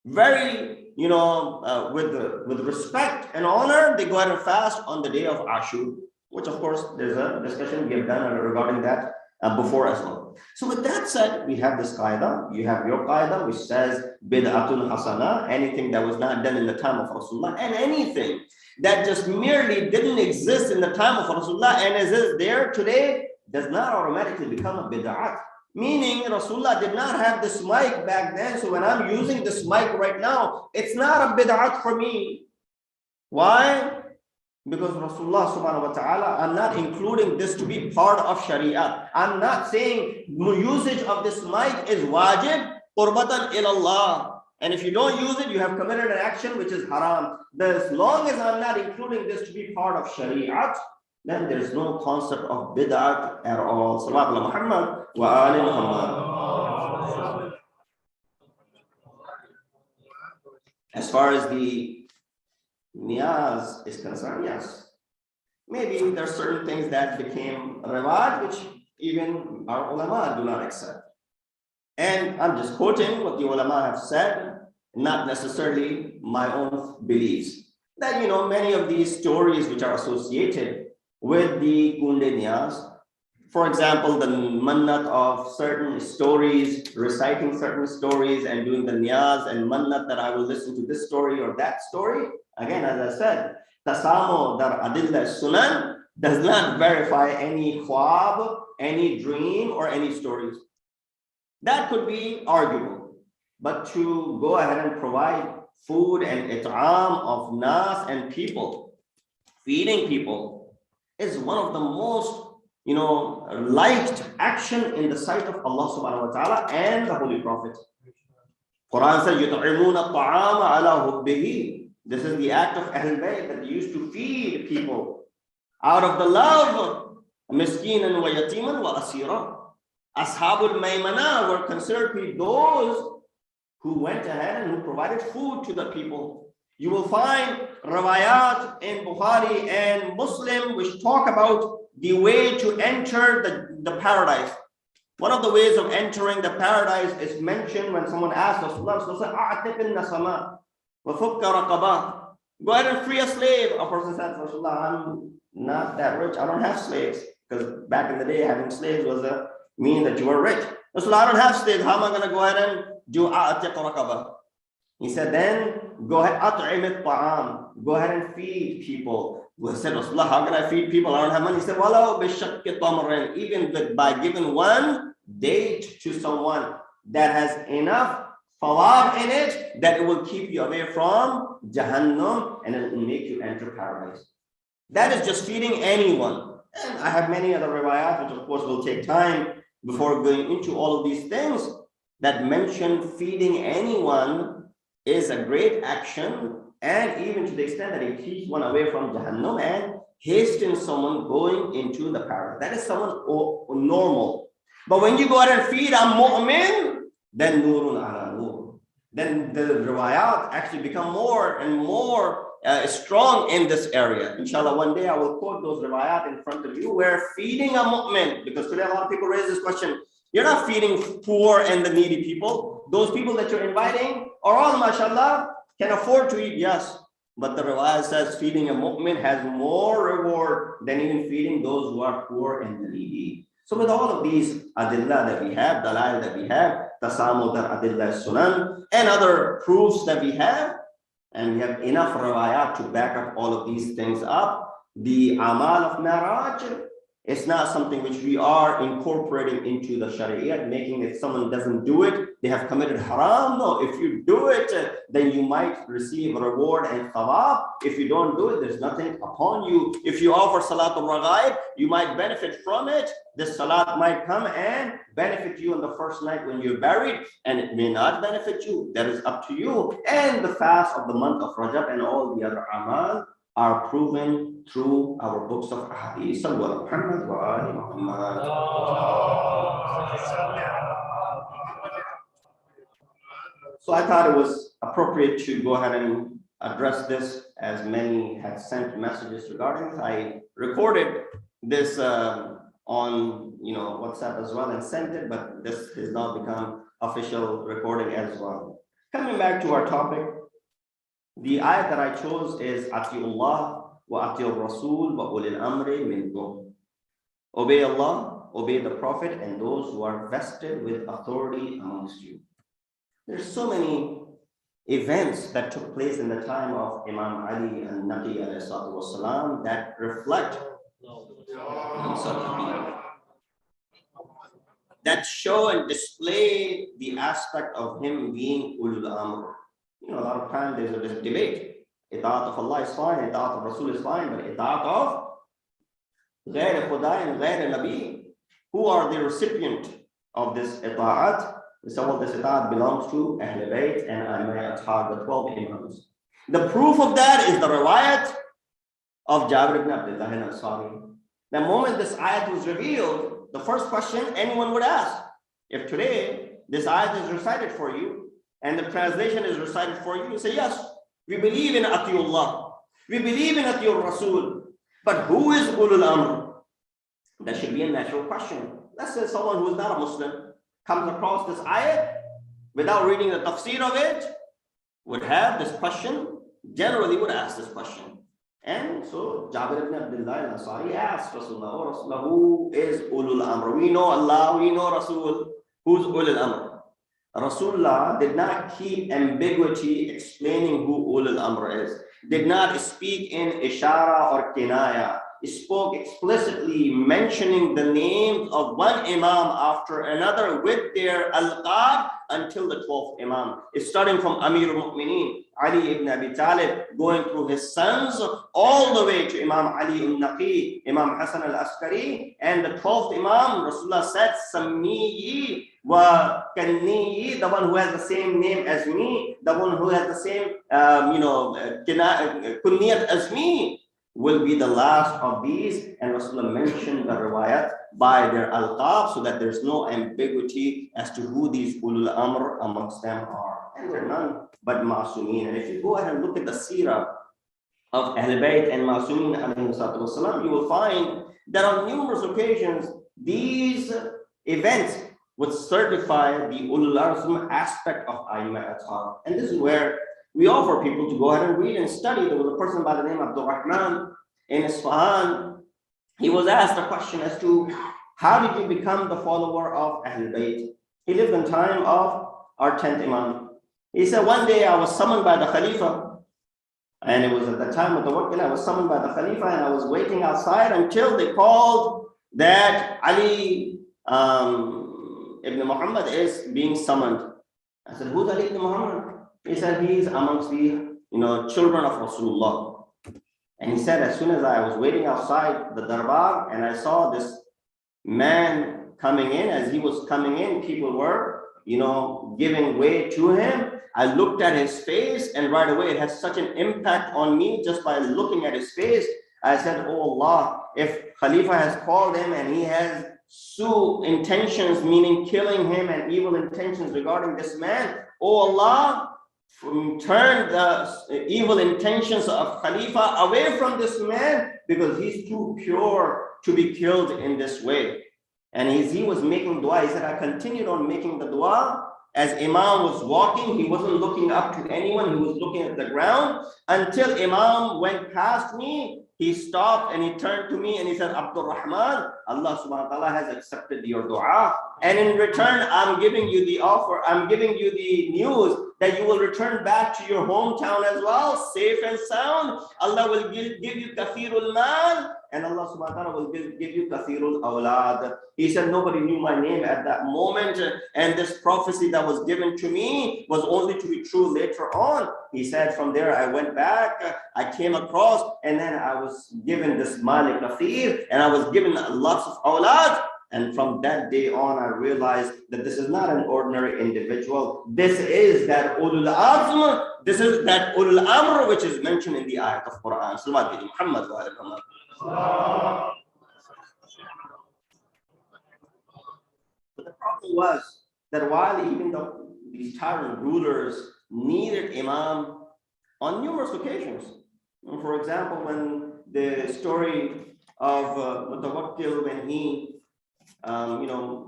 very, with respect and honor. They go ahead and fast on the day of Ashur, which of course there's a discussion we have done regarding that before as well. So with that said, we have this qaida. You have your qaida which says bid'atun hasana, anything that was not done in the time of Rasulullah, and anything that just merely didn't exist in the time of Rasulullah and is there today does not automatically become a bid'at. Meaning Rasulullah did not have this mic back then, so when I'm using this mic right now, it's not a bid'at for me. Why? Because Rasulullah subhanahu wa ta'ala, I'm not including this to be part of Sharia. I'm not saying usage of this mic is wajib, qurbatan ilallah. And if you don't use it, you have committed an action which is haram. As long as I'm not including this to be part of Sharia, then there's no concept of bid'at at all. Sallallahu ala Muhammad wa ali Muhammad. As far as the niyaz is concerned, yes. Maybe there are certain things that became riwaj which even our ulama do not accept. And I'm just quoting what the ulama have said, not necessarily my own beliefs. That, many of these stories which are associated with the Kunde Niyaz, for example, the mannat of certain stories, reciting certain stories and doing the niyaz and mannat that I will listen to this story or that story. Again, as I said, tasamu dar adillah sunan does not verify any khwab, any dream, or any stories. That could be arguable. But to go ahead and provide food and it'am of nas and people, feeding people, is one of the most liked action in the sight of Allah subhanahu wa ta'ala and the Holy Prophet. Quran says, يُطْعِمُونَ الطَّعَامَ عَلَى حُبِّهِ. This is the act of Ahlul Bayt that they used to feed people out of the love. Miskinan wa yatiman wa asira. Ashabul Maymana were considered to be those who went ahead and who provided food to the people. You will find riwayat in Bukhari and Muslim which talk about the way to enter the paradise. One of the ways of entering the paradise is mentioned when someone asks Rasulullah, go ahead and free a slave. A person says, Rasulullah, I'm not that rich. I don't have slaves. Because back in the day, having slaves was a mean that you were rich. Rasulullah, I don't have slaves. How am I going to go ahead and do a'atiq raqabah? He said, then go ahead, at'im ta'am. Go ahead and feed people. We said, Rasulullah, how can I feed people? I don't have money. He said, walau bishakki tamrin. Even by giving one date to someone that has enough thawab in it, that it will keep you away from Jahannam and it will make you enter paradise. That is just feeding anyone. And I have many other riwayat, which of course will take time before going into all of these things, that mention feeding anyone is a great action, and even to the extent that it keeps one away from Jahannam and hastens someone going into the paradise. That is someone normal. But when you go out and feed a mu'min, then nurun ala nur. Then the riwayat actually become more and more strong in this area. Inshallah, one day I will quote those riwayat in front of you where feeding a mu'min, because today a lot of people raise this question, you're not feeding poor and the needy people. Those people that you're inviting are all, mashallah, can afford to eat, yes. But the riwayat says feeding a mu'min has more reward than even feeding those who are poor and the needy. So with all of these adillah that we have, dalail that we have, tasamud adillah sunan, and other proofs that we have, and we have enough riwayat to back up all of these things up, the amal of Mi'raj, it's not something which we are incorporating into the Shariah, making if someone doesn't do it, they have committed haram. No, if you do it, then you might receive reward and thawab. If you don't do it, there's nothing upon you. If you offer Salatul Raghaib, you might benefit from it. This Salat might come and benefit you on the first night when you're buried, and it may not benefit you. That is up to you. And the fast of the month of Rajab and all the other amal are proven through our books of hadith. So I thought it was appropriate to go ahead and address this, as many had sent messages regarding it. I recorded this on WhatsApp as well and sent it, but this has now become official recording as well. Coming back to our topic, the ayat that I chose is Atiullah wa Atiur Rasul wa ulil amri minkum. Obey Allah, obey the Prophet, and those who are vested with authority amongst you. There's so many events that took place in the time of Imam Ali and Naqi ﷺ that reflect, that show and display the aspect of him being ulul amr. A lot of times there's this debate. Ita'at of Allah is fine, ita'at of Rasul is fine, but ita'at of Ghair Khuda and Ghair Nabi, who are the recipient of this ita'at? Some of this ita'at belongs to Ahlul Bayt and Ashab, the 12 Imams. The proof of that is the riwayat of Jabir ibn Abdullah al-Ansari. The moment this ayat was revealed, the first question anyone would ask, if today this ayat is recited for you, and the translation is recited for you, you say, yes, we believe in Atiullah, we believe in Atiur Rasul, but who is Ulul Amr? That should be a natural question. Let's say someone who is not a Muslim comes across this ayat without reading the tafsir of it, would have this question, generally would ask this question. And so Jabir ibn Abdullah al-Ansari asked Rasulullah, oh Rasulullah, who is Ulul Amr? We know Allah, we know Rasul, who's Ulul Amr? Rasulullah did not keep ambiguity explaining who Ulul Amr is, did not speak in ishara or kinaya, spoke explicitly mentioning the names of one Imam after another with their alqab until the 12th Imam. It's starting from Amir al-Mu'mineen, Ali ibn Abi Talib, going through his sons, all the way to Imam Ali al-Naqi, Imam Hassan al-Askari, and the 12th Imam, Rasulullah said, Sammiyi wa Kanniyi, the one who has the same name as me, the one who has the same, kunniyat as me, will be the last of these. And Rasulullah mentioned the riwayat by their alqab so that there's no ambiguity as to who these ulul amr amongst them are. And they're none but ma'sumin. And if you go ahead and look at the seerah of Ahl Bayt and ma'sumin alayhi you will find that on numerous occasions these events would certify the ulul azm aspect of Aimma Athar. And this is where we offer people to go ahead and read and study. There was a person by the name of Abdul Rahman in Isfahan. He was asked a question as to how did you become the follower of Ahlul Bayt? He lived in time of our 10th Imam. He said, one day I was summoned by the Khalifa, and it was at the time of the work, I was summoned by the Khalifa, and I was waiting outside until they called that Ali ibn Muhammad is being summoned. I said, who's Ali ibn Muhammad? He said, he's amongst the children of Rasulullah. And he said, as soon as I was waiting outside the darbar and I saw this man coming in, as he was coming in, people were, giving way to him. I looked at his face, and right away it had such an impact on me just by looking at his face. I said, oh Allah, if Khalifa has called him and he has intentions, meaning killing him, and evil intentions regarding this man, oh Allah, turn the evil intentions of Khalifa away from this man, because he's too pure to be killed in this way. And he was making dua. He said, I continued on making the dua. As Imam was walking, he wasn't looking up to anyone. He was looking at the ground until Imam went past me. He stopped and he turned to me and he said, Abdul Rahman, Allah subhanahu wa ta'ala has accepted your dua. And in return, I'm giving you the offer. I'm giving you the news that you will return back to your hometown as well, safe and sound. Allah will give you kathirul mal, and Allah subhanahu wa ta'ala will give you kathirul awlad. He said, nobody knew my name at that moment, and this prophecy that was given to me was only to be true later on. He said, from there I went back, I came across, and then I was given this malik kathir, and I was given lots of awlad. And from that day on, I realized that this is not an ordinary individual. This is that ulul azm. This is that ulul amr which is mentioned in the ayat of Quran. Muhammad wa alayhi. But the problem was that while even these tyrant rulers needed Imam on numerous occasions. For example, when the story of Mutawakkil, when he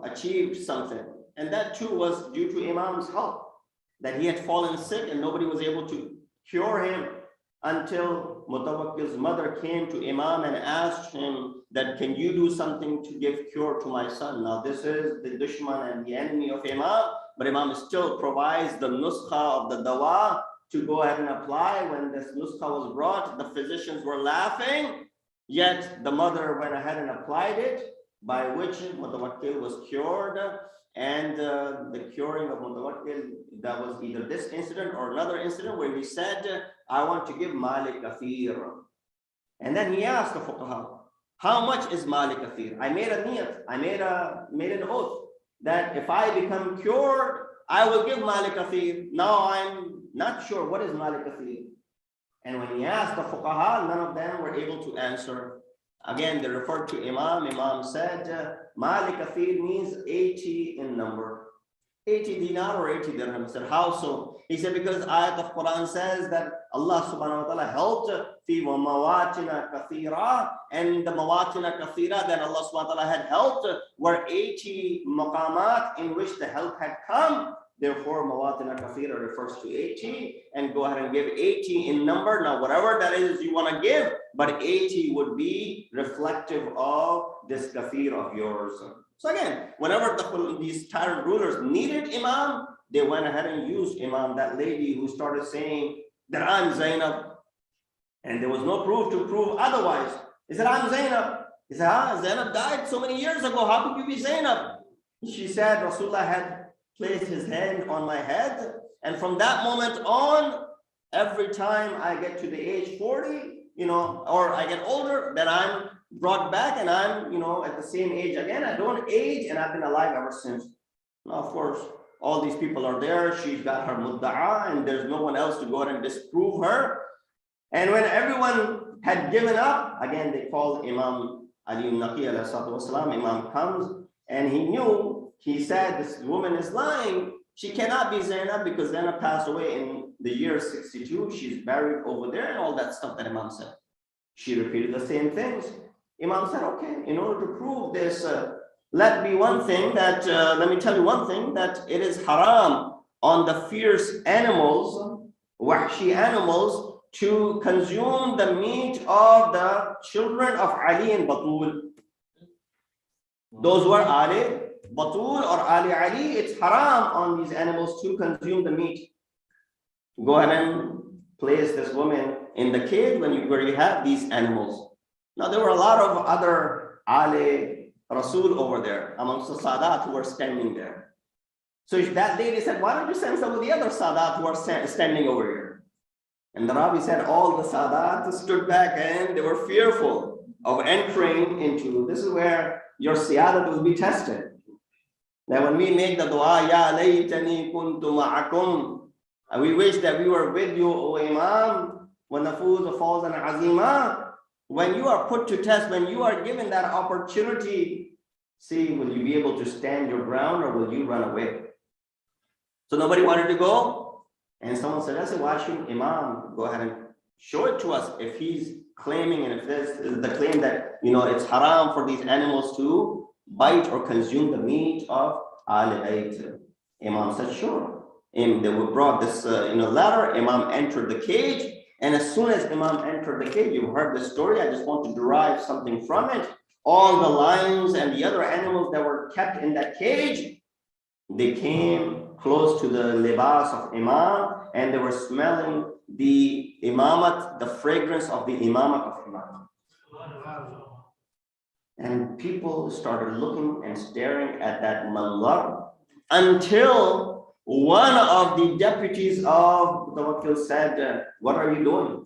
achieved something, and that too was due to Imam's help, that he had fallen sick and nobody was able to cure him until Mutawakkil's mother came to Imam and asked him that, can you do something to give cure to my son? Now this is the dushman and the enemy of Imam, but Imam still provides the nuskha of the dawa to go ahead and apply. When this nuskha was brought, the physicians were laughing, yet the mother went ahead and applied it, by which Mutawakkil was cured. And the curing of Mutawakkil, that was either this incident or another incident where he said, I want to give Malik Kathir. And then he asked the fuqaha, how much is Malik Kathir? I made a niyat, I made an oath that if I become cured, I will give Malik Kathir. Now I'm not sure what is Malik Kathir. And when he asked the fuqaha, none of them were able to answer. Again, they referred to Imam. Imam said, Malik Kathir means 80 in number. 80 dinar or 80 dirham. He said, how so? He said, because ayat of Quran says that Allah subhanahu wa ta'ala helped fi wa mawatina kathira, and the mawatina kathira that Allah subhanahu wa ta'ala had helped were 80 maqamat in which the help had come. Therefore, mawatina kathira refers to 80, and go ahead and give 80 in number. Now, whatever that is you want to give, but 80 would be reflective of this kathir of yours. So again, whenever these tyrant rulers needed Imam, they went ahead and used Imam, that lady who started saying that I'm Zainab, and there was no proof to prove otherwise. He said, I'm Zainab. He said, Zainab died so many years ago. How could you be Zainab? She said, Rasulullah had placed his hand on my head, and from that moment on, Every time I get to the age 40, or I get older, then I'm brought back and I'm, at the same age again. I don't age and I've been alive ever since. Now, of course, all these people are there. She's got her mudda'a and there's no one else to go ahead and disprove her. And when everyone had given up, again, they called Imam Ali Naqi alayhi salatu wasalam. Imam comes and he said, this woman is lying. She cannot be Zainab because Zainab passed away in the year 62. She's buried over there and all that stuff that Imam said. She repeated the same things. Imam said, okay, in order to prove this, let me tell you one thing, that it is haram on the fierce animals, wahshi animals, to consume the meat of the children of Ali and Batul. Those who are Ali Batul or Ali, it's haram on these animals to consume the meat. Go ahead and place this woman in the cage where you have these animals. Now there were a lot of other Ali Rasul over there amongst the Sadat who were standing there. So that lady said, why don't you send some of the other Sadat who are standing over here? And the Rabbi said all the Sadat stood back and they were fearful of entering into. This is where your siyadat will be tested. That when we make the dua, Ya laytani kuntu ma'akum, we wish that we were with you, O Imam, when the fawz falls an azima. When you are put to test, when you are given that opportunity, see, will you be able to stand your ground or will you run away? So nobody wanted to go. And someone said, I said, why shouldn't Imam go ahead and show it to us if he's claiming, and if this is the claim that, it's haram for these animals to bite or consume the meat of Ahl Bayt. Imam said, sure. And they brought this ladder. Imam entered the cage. And as soon as Imam entered the cage, you've heard the story. I just want to derive something from it. All the lions and the other animals that were kept in that cage, they came close to the libas of Imam and they were smelling the imamat, the fragrance of the imamat of Imam. And people started looking and staring at that manzar until one of the deputies of the Wakil said, what are you doing?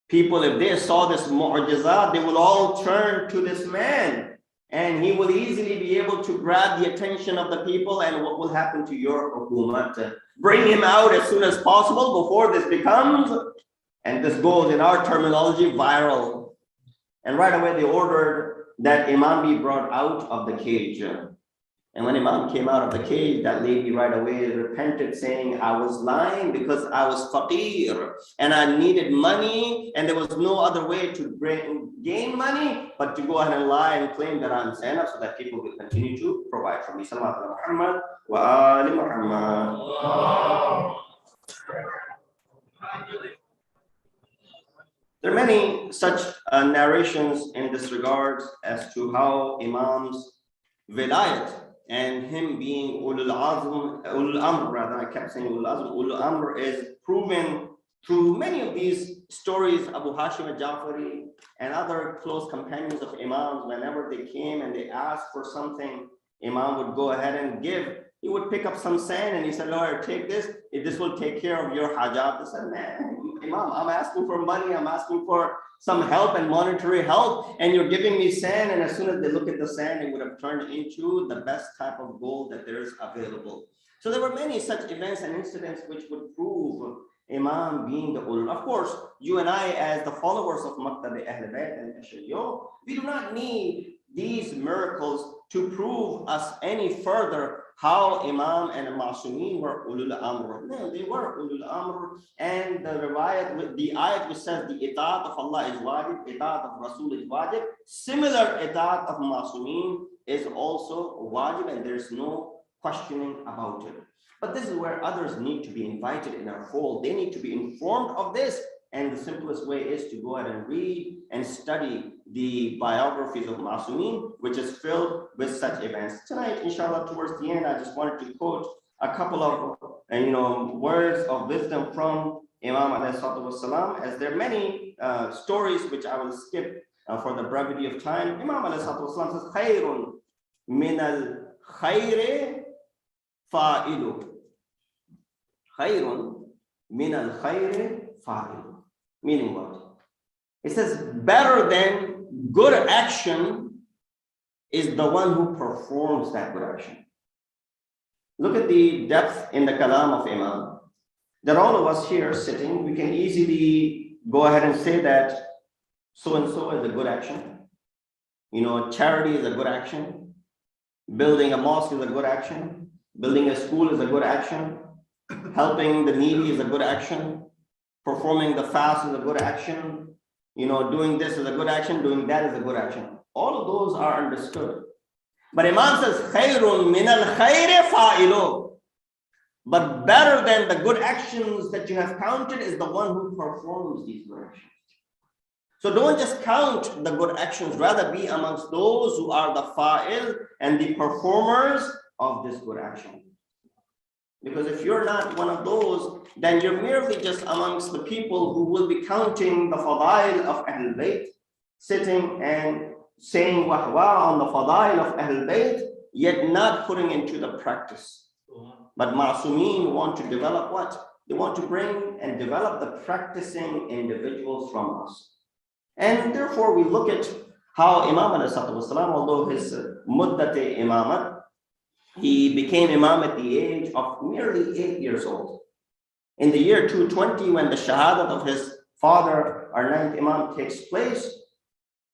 People, if they saw this mu'jizat, they will all turn to this man and he will easily be able to grab the attention of the people. And what will happen to your hukumat? Bring him out as soon as possible before this becomes, and this goes in our terminology, viral. And right away they ordered that Imam be brought out of the cage. And when Imam came out of the cage, that lady right away repented, saying, I was lying because I was faqir and I needed money and there was no other way to gain money but to go ahead and lie and claim that I'm Zainab so that people will continue to provide for me. Sallallahu alaihi Muhammad wa ali Muhammad. There are many such narrations in this regard as to how Imam's vilayat and him being ulul amr, rather, I kept saying ulul amr is proven through many of these stories. Abu Hashim al-Jafari and other close companions of Imams, whenever they came and they asked for something, Imam would go ahead and give. He would pick up some sand and he said, Lord, take this. If this will take care of your hajat. They said, man, Imam, I'm asking for money. I'm asking for some help and monetary help. And you're giving me sand. And as soon as they look at the sand, it would have turned into the best type of gold that there is available. So there were many such events and incidents which would prove Imam being the ulul. Of course, you and I, as the followers of Maktab-e-Ahl Bayt and Ashariyo, we do not need these miracles to prove us any further how Imam and Ma'sumin were ulul amr. No, they were ulul amr. And the riwayat, the ayat which says the itaat of Allah is wajib, itaat of Rasul is wajib, similar itaat of Ma'sumin is also wajib, and there's no questioning about it. But this is where others need to be invited in our fold. They need to be informed of this. And the simplest way is to go ahead and read and study the biographies of Ma'sumin, which is filled with such events. Tonight, inshallah, towards the end, I just wanted to quote a couple of words of wisdom from Imam alayhi salatu wasalam, as there are many stories which I will skip for the brevity of time. Imam alayhi salatu wasalam says, Khayrun min al-khayri fa'ilu. Khayrun min al-khayri fa'il. Meaning what? It says better than good action is the one who performs that good action. Look at the depth in the kalam of Imam. That all of us here sitting, we can easily go ahead and say that so and so is a good action. You know, charity is a good action. Building a mosque is a good action. Building a school is a good action. Helping the needy is a good action. Performing the fast is a good action. You know, doing this is a good action. Doing that is a good action. All of those are understood. But Imam says, khayrun min al-khayri fa'ilu. But better than the good actions that you have counted is the one who performs these good actions. So don't just count the good actions, rather be amongst those who are the fa'il and the performers of this good action. Because if you're not one of those, then you're merely just amongst the people who will be counting the fadail of Ahlul Bayt, sitting and saying wahwa on the fadail of Ahlul Bayt, yet not putting into the practice. But Ma'asumeen want to develop what? They want to bring and develop the practicing individuals from us. And therefore we look at how Imam ﷺ, although his muddat-e imamat, he became Imam at the age of merely 8 years old. In the year 220, when the Shahadat of his father, our 9th Imam, takes place,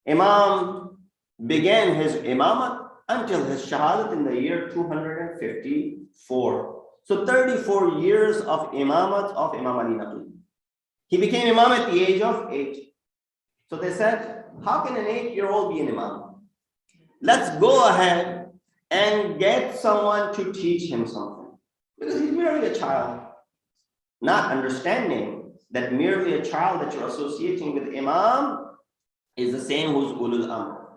Imam began his Imamat until his Shahadat in the year 254. So 34 years of Imamat of Imam Ali Naqi. He became Imam at the age of 8. So they said, how can an 8-year-old be an Imam? Let's go ahead and get someone to teach him something. Because he's merely a child. Not understanding that merely a child that you're associating with Imam is the same who's Ulul Amr.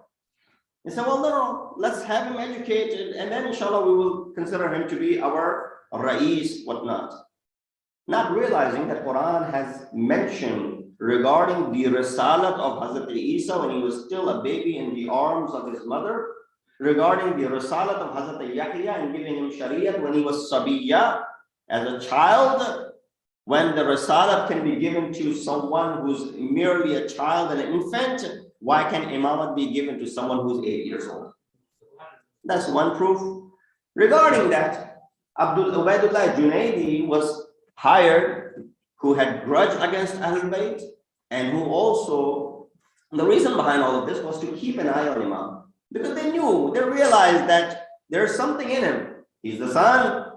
They said, well, no, let's have him educated, and then inshallah we will consider him to be our Ra'is, whatnot. Not realizing that Quran has mentioned regarding the Risalat of Hazrat Isa when he was still a baby in the arms of his mother, regarding the Risalat of Hazrat Yahya and giving him Shariat when he was Sabiya, as a child, when the Risalat can be given to someone who's merely a child and an infant, why can Imamat be given to someone who's 8 years old? That's one proof. Regarding that, Ubaidullah Junaidi was hired, who had grudge against Ahlul Bayt, and who also, the reason behind all of this was to keep an eye on Imam. Because they realized that there's something in him. He's the son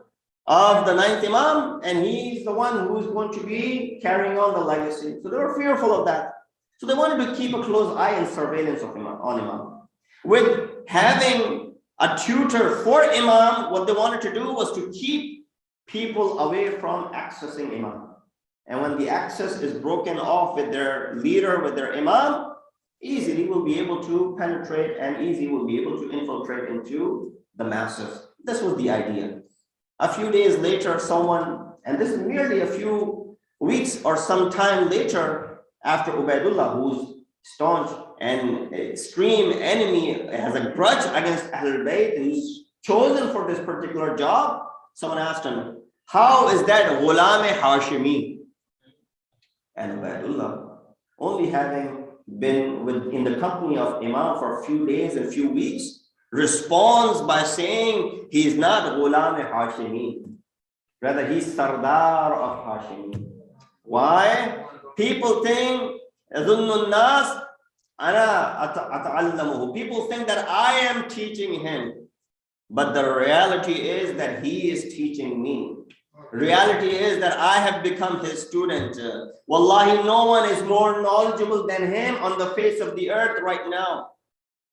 of the 9th Imam, and he's the one who's going to be carrying on the legacy. So they were fearful of that. So they wanted to keep a close eye and surveillance of Imam, on Imam. With having a tutor for Imam, what they wanted to do was to keep people away from accessing Imam. And when the access is broken off with their leader, with their Imam, easily will be able to penetrate and easily will be able to infiltrate into the masses. This was the idea. A few days later, someone, and this is merely a few weeks or some time later, after Ubaidullah, who's staunch and extreme enemy, has a grudge against Ahlul Bayt, who's chosen for this particular job, someone asked him, how is that Ghulam-e Hashimi? And Ubaidullah, only having been in the company of Imam for a few days and a few weeks, responds by saying he is not Ghulam-e Hashimi. Rather, he's Sardar of Hashimi. Why? People think, people think that I am teaching him. But the reality is that he is teaching me. Reality is that I have become his student. Wallahi, no one is more knowledgeable than him on the face of the earth right now.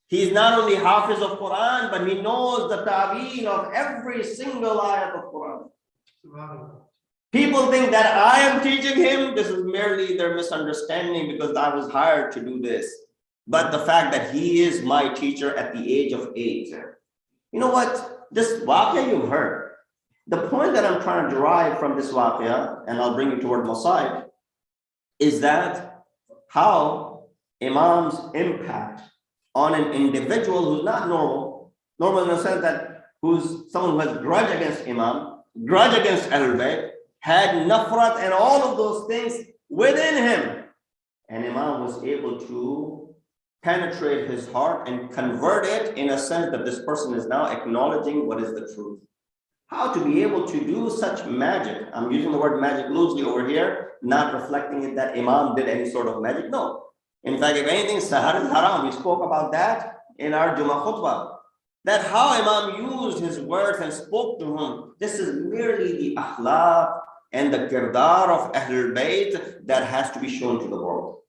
He is not only Hafiz of Quran, but he knows the ta'weel of every single ayat of Quran. People think that I am teaching him. This is merely their misunderstanding because I was hired to do this. But the fact that he is my teacher at the age of 8. You know what? This waqia you've heard. The point that I'm trying to derive from this waqia, and I'll bring you toward Masjid, is that how Imam's impact on an individual who's not normal in the sense that who's someone who has grudge against Imam, grudge against Ahlul Bayt, had nafrat and all of those things, within him. And Imam was able to penetrate his heart and convert it in a sense that this person is now acknowledging what is the truth. How to be able to do such magic? I'm using the word magic loosely over here, not reflecting it that Imam did any sort of magic. No. In fact, if anything, Sahar is haram. We spoke about that in our Jummah khutbah. That how Imam used his words and spoke to him. This is merely the akhlaq and the kirdar of Ahlul Bayt that has to be shown to the world.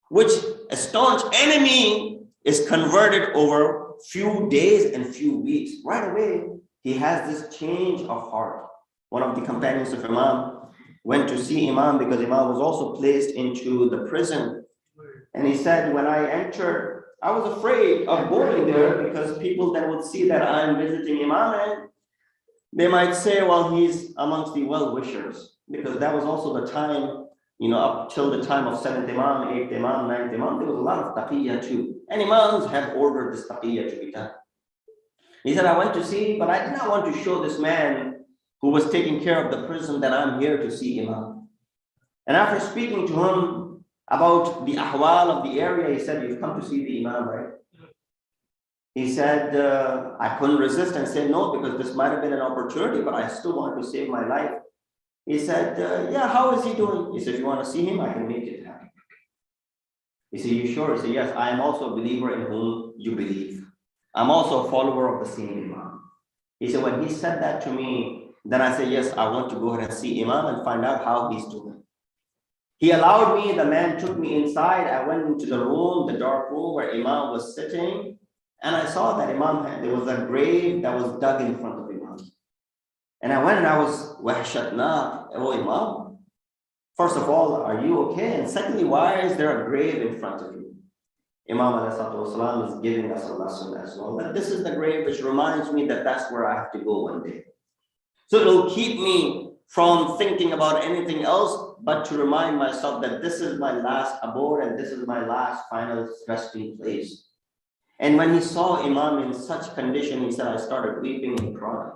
Which a staunch enemy is converted over few days and few weeks. Right away, he has this change of heart. One of the companions of Imam went to see Imam because Imam was also placed into the prison. And he said, when I entered, I was afraid of going there because people then would see that I'm visiting Imam and they might say, well, he's amongst the well-wishers. Because that was also the time, up till the time of 7th Imam, 8th Imam, 9th Imam, there was a lot of taqiyya too. And Imams have ordered this taqiyya to be done. He said, I went to see, but I did not want to show this man who was taking care of the prison that I'm here to see Imam. And after speaking to him about the ahwal of the area, he said, you've come to see the Imam, right? He said, I couldn't resist and say no, because this might have been an opportunity, but I still want to save my life. He said, yeah, how is he doing? He said, if you want to see him, I can make it happen. He said, you sure? He said, yes, I am also a believer in whom you believe. I'm also a follower of the same Imam. He said, when he said that to me, then I said, yes, I want to go ahead and see Imam and find out how he's doing. He allowed me, the man took me inside. I went into the room, the dark room where Imam was sitting. And I saw that there was a grave that was dug in front of Imam. And I went and I was, wahshatna, oh Imam, first of all, are you okay? And secondly, why is there a grave in front of you? Imam ﷺ is giving us a lesson as well. That this is the grave which reminds me that that's where I have to go one day. So it'll keep me from thinking about anything else, but to remind myself that this is my last abode and this is my last final resting place. And when he saw Imam in such condition, he said, I started weeping and crying.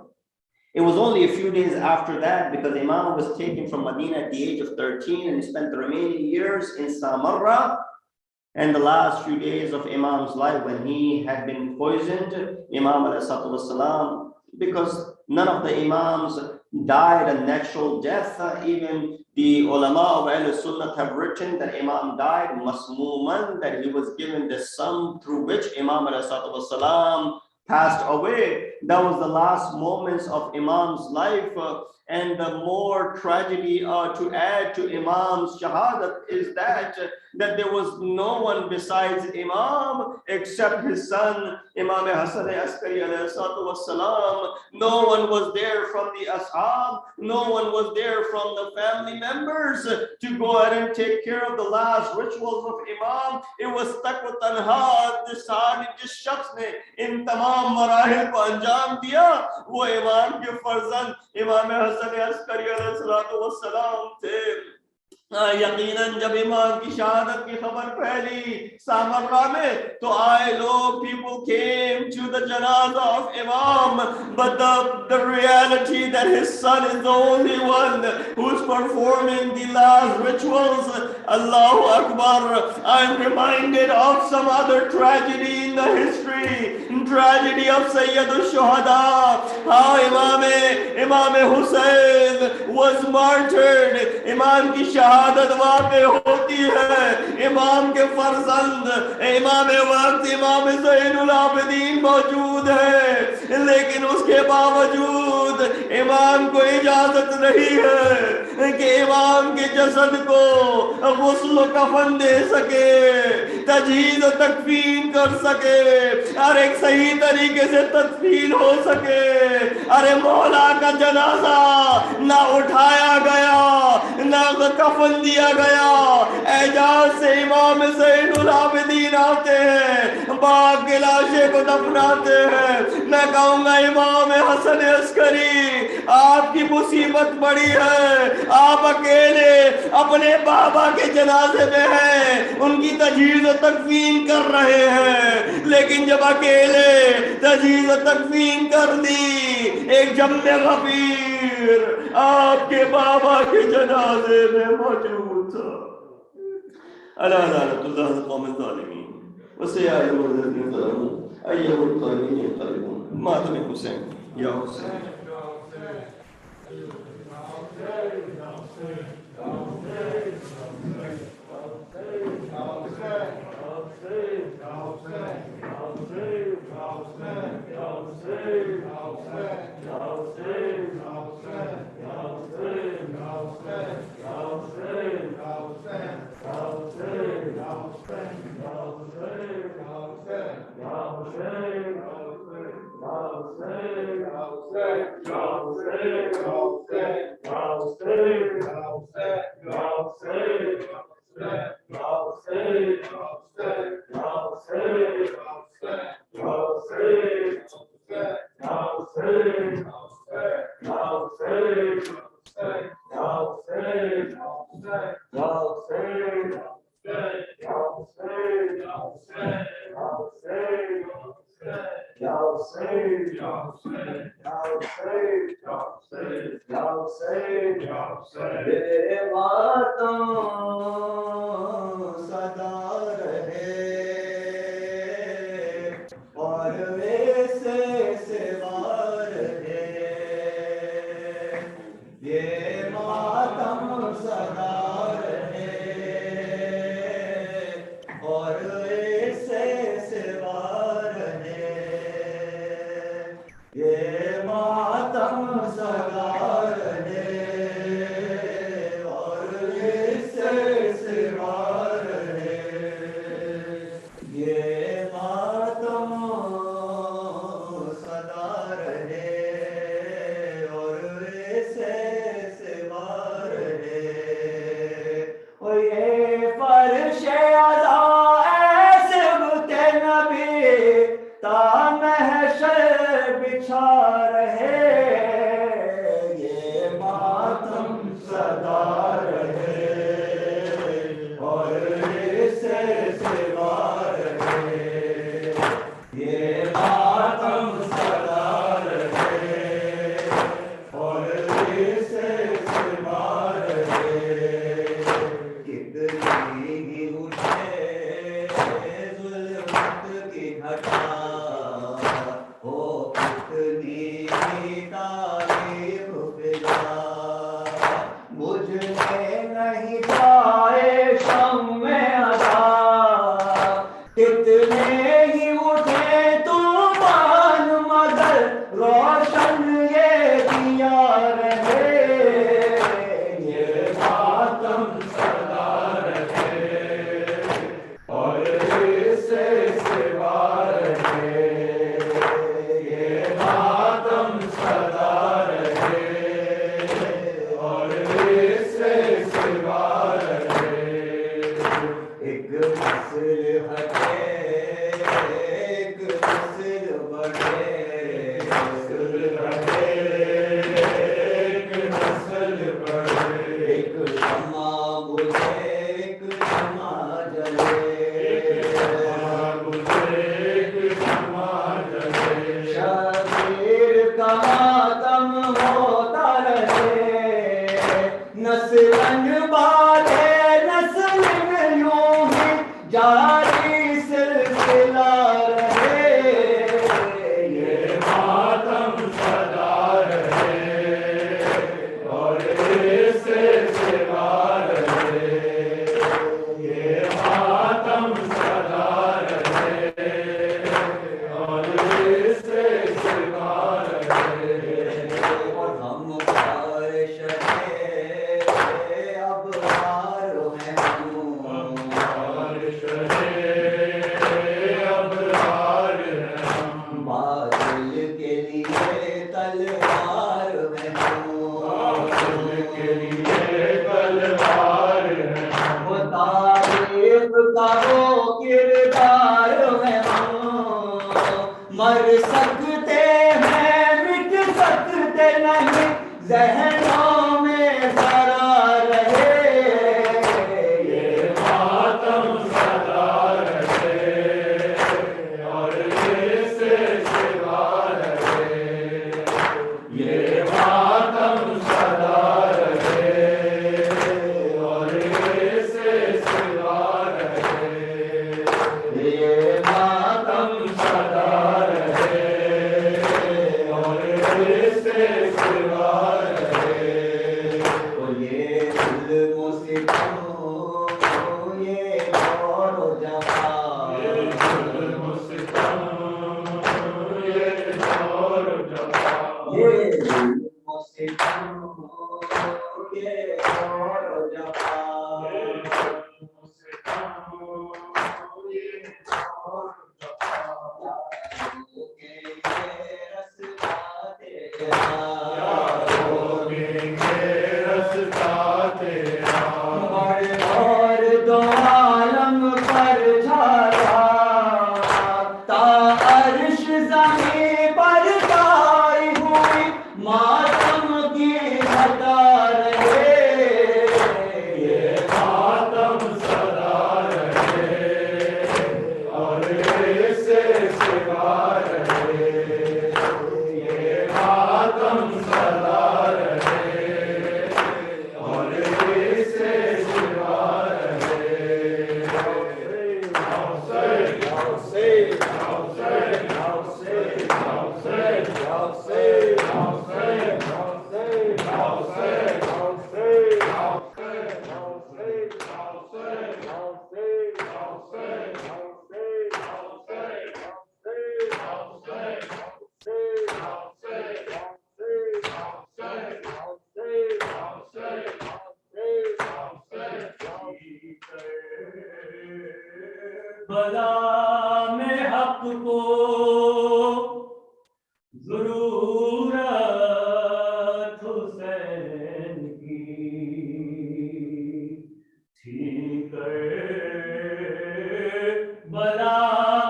It was only a few days after that, because Imam was taken from Medina at the age of 13 and he spent the remaining years in Samarra. And the last few days of Imam's life, when he had been poisoned, Imam ﷺ, because none of the Imams died a natural death, even the ulama of Ahl-Sunnah have written that Imam died masmuman, that he was given the sum through which Imam ﷺ passed away. That was the last moments of Imam's life. And the more tragedy to add to Imam's shahadat is that there was no one besides Imam except his son, Imam Hasan Askari alayhi salatu wassalam. No one was there from the ashab. No one was there from the family members to go ahead and take care of the last rituals of Imam. It was taqwa tanha, this sahabi, jis shakhs ne in tamam marahil ko anjam diya, wo Imam ke farzand Imam Hasan Askari alayhi salatu wassalam the. यकीनन जब इमाम की शहादत की खबर फैली Samarra में तो आए लोग, people came to the janaza of Imam, but the reality that his son is the only one who's performing the last rituals. Allahu Akbar. I'm reminded of some other tragedy in the history, tragedy of Sayyid al-Shuhada, how Imam Hussein was martyred. Imam ki शहादत वहां पे होती है, इमाम के फर्जंद इमाम वक्त इमाम ज़ैनुल आबिदीन मौजूद है, लेकिन उसके बावजूद इमाम को इजाजत नहीं है कि इमाम के जसद को गुस्ल कफन दे सके, तजहीज़ और तकफीन कर सके, और एक सही तरीके से तदफीन हो सके। अरे मौला का जनाजा ना उठाया गया, ना कफन दिया गया। एजाज से इमाम ज़ैनुल आबिदीन आते हैं, बाग के लाशे को दफनाते हैं। मैं कहूँगा इमाम हसन अस्करी, आपकी मुसीबत बड़ी है, आप अकेले अपने बाबा के जनाजे में हैं, उनकी तजहीज़ और तकफीन कर रहे हैं, लेकिन जब अकेले तजहीज़ और तकफीन कर दी, एक जम्मे गफीर आपके बाबा के जनाजे में मौजूद था। ألا لعنة الله القوم الظالمين وسيعلم الذين ظلموا أي القلبين ينقلبون. مات من حسين يا حسين. کربلا میں حق کو ضرورت حسین کی تھی، کربلا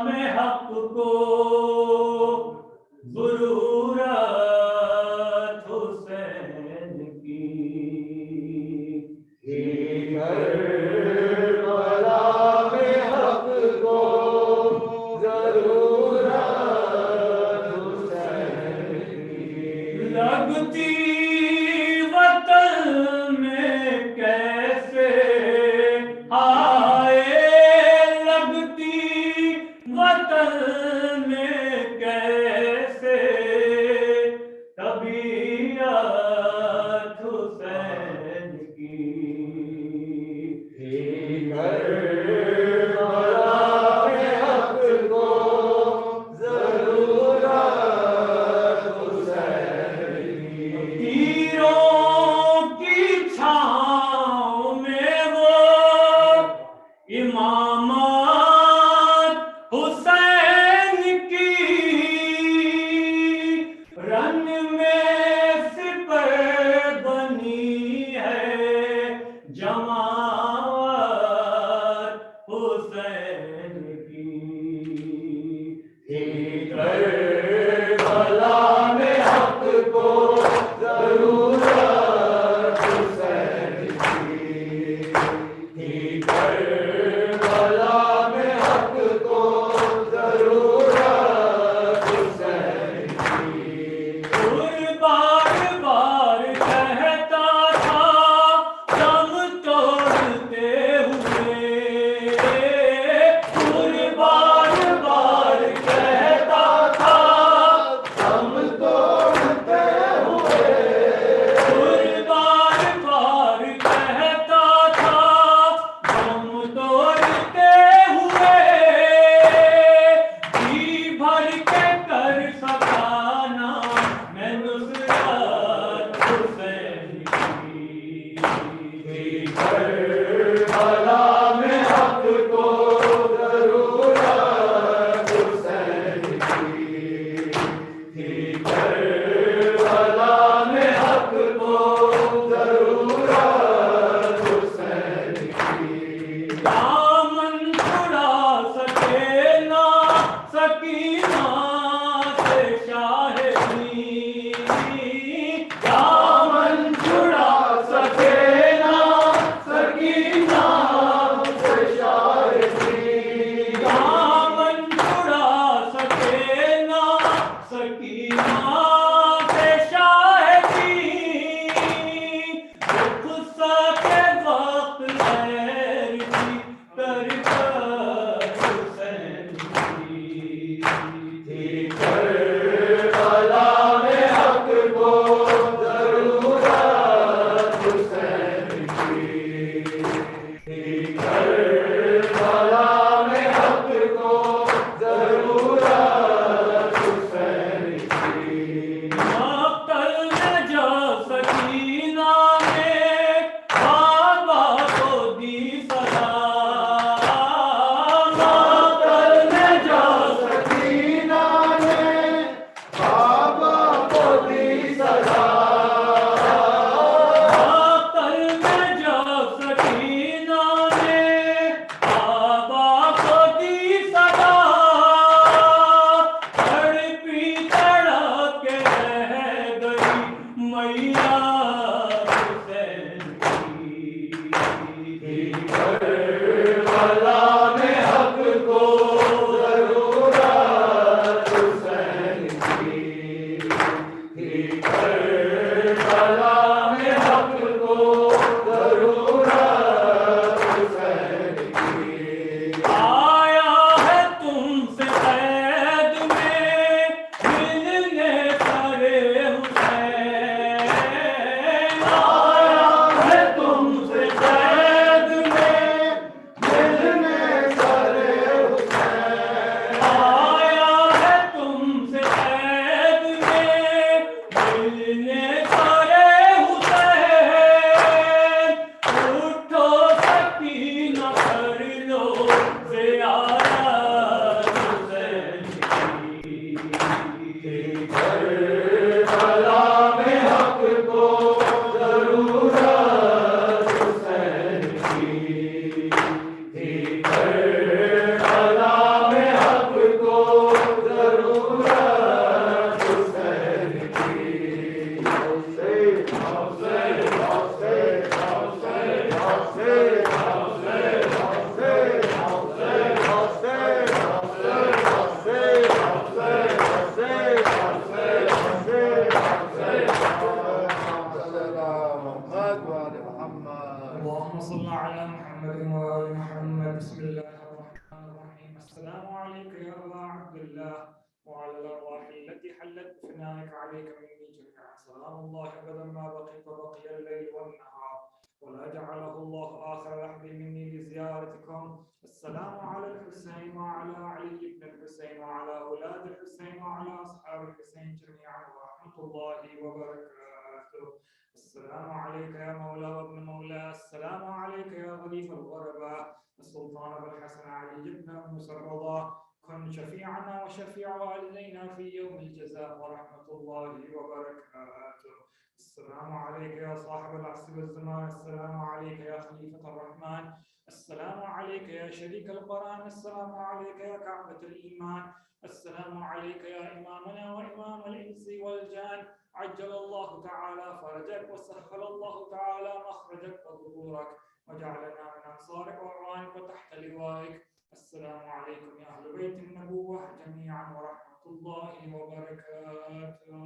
میں حق کو ضرورت حسین کی تھی، کربلا میں حق کو ضرورت حسین کی لگتی وطن میں کیسے آئے، لگتی وطن میں کیسے طبیعت حسین کی تھی، کربلا میں حق کو ضرورت حسین کی تیروں کی چھاؤں میں وہ امامت حسین کی، رن میں سپر بنی ہے جماعت حسین کی تھی، کربلا میں حق کو ضرورت حسین کی تھی، کربلا میں حق کو ضرورت حسین کی بار بار کہتا تھا دم توڑتے ہوئے، والنهار، ولا جعله الله آخر لحظ مني لزيارتكم. السلام على الحسين وعلى علي بن الحسين وعلى أولاد الحسين وعلى أصحاب الحسين جميعا ورحمة الله وبركاته. السلام عليك يا مولى وابن مولى، السلام عليك يا ضيف الغرباء السلطان أبو الحسن علي بن موسى الرضا، كن شفيعنا وشفيع والدينا في يوم الجزاء ورحمة الله وبركاته. السلام عليك يا صاحب العصر والزمان، السلام عليك يا خليفة الرحمن، السلام عليك يا شريك القرآن، السلام عليك يا كعبة الإيمان، السلام عليك يا إمامنا وإمام الإنس والجان، عجل الله تعالى فرجك وسهل الله تعالى مخرجك وظهورك، وجعلنا من أنصارك وأعوانك وتحت لوائك. السلام عليكم يا أهل بيت النبوة جميعا ورحمة الله وبركاته.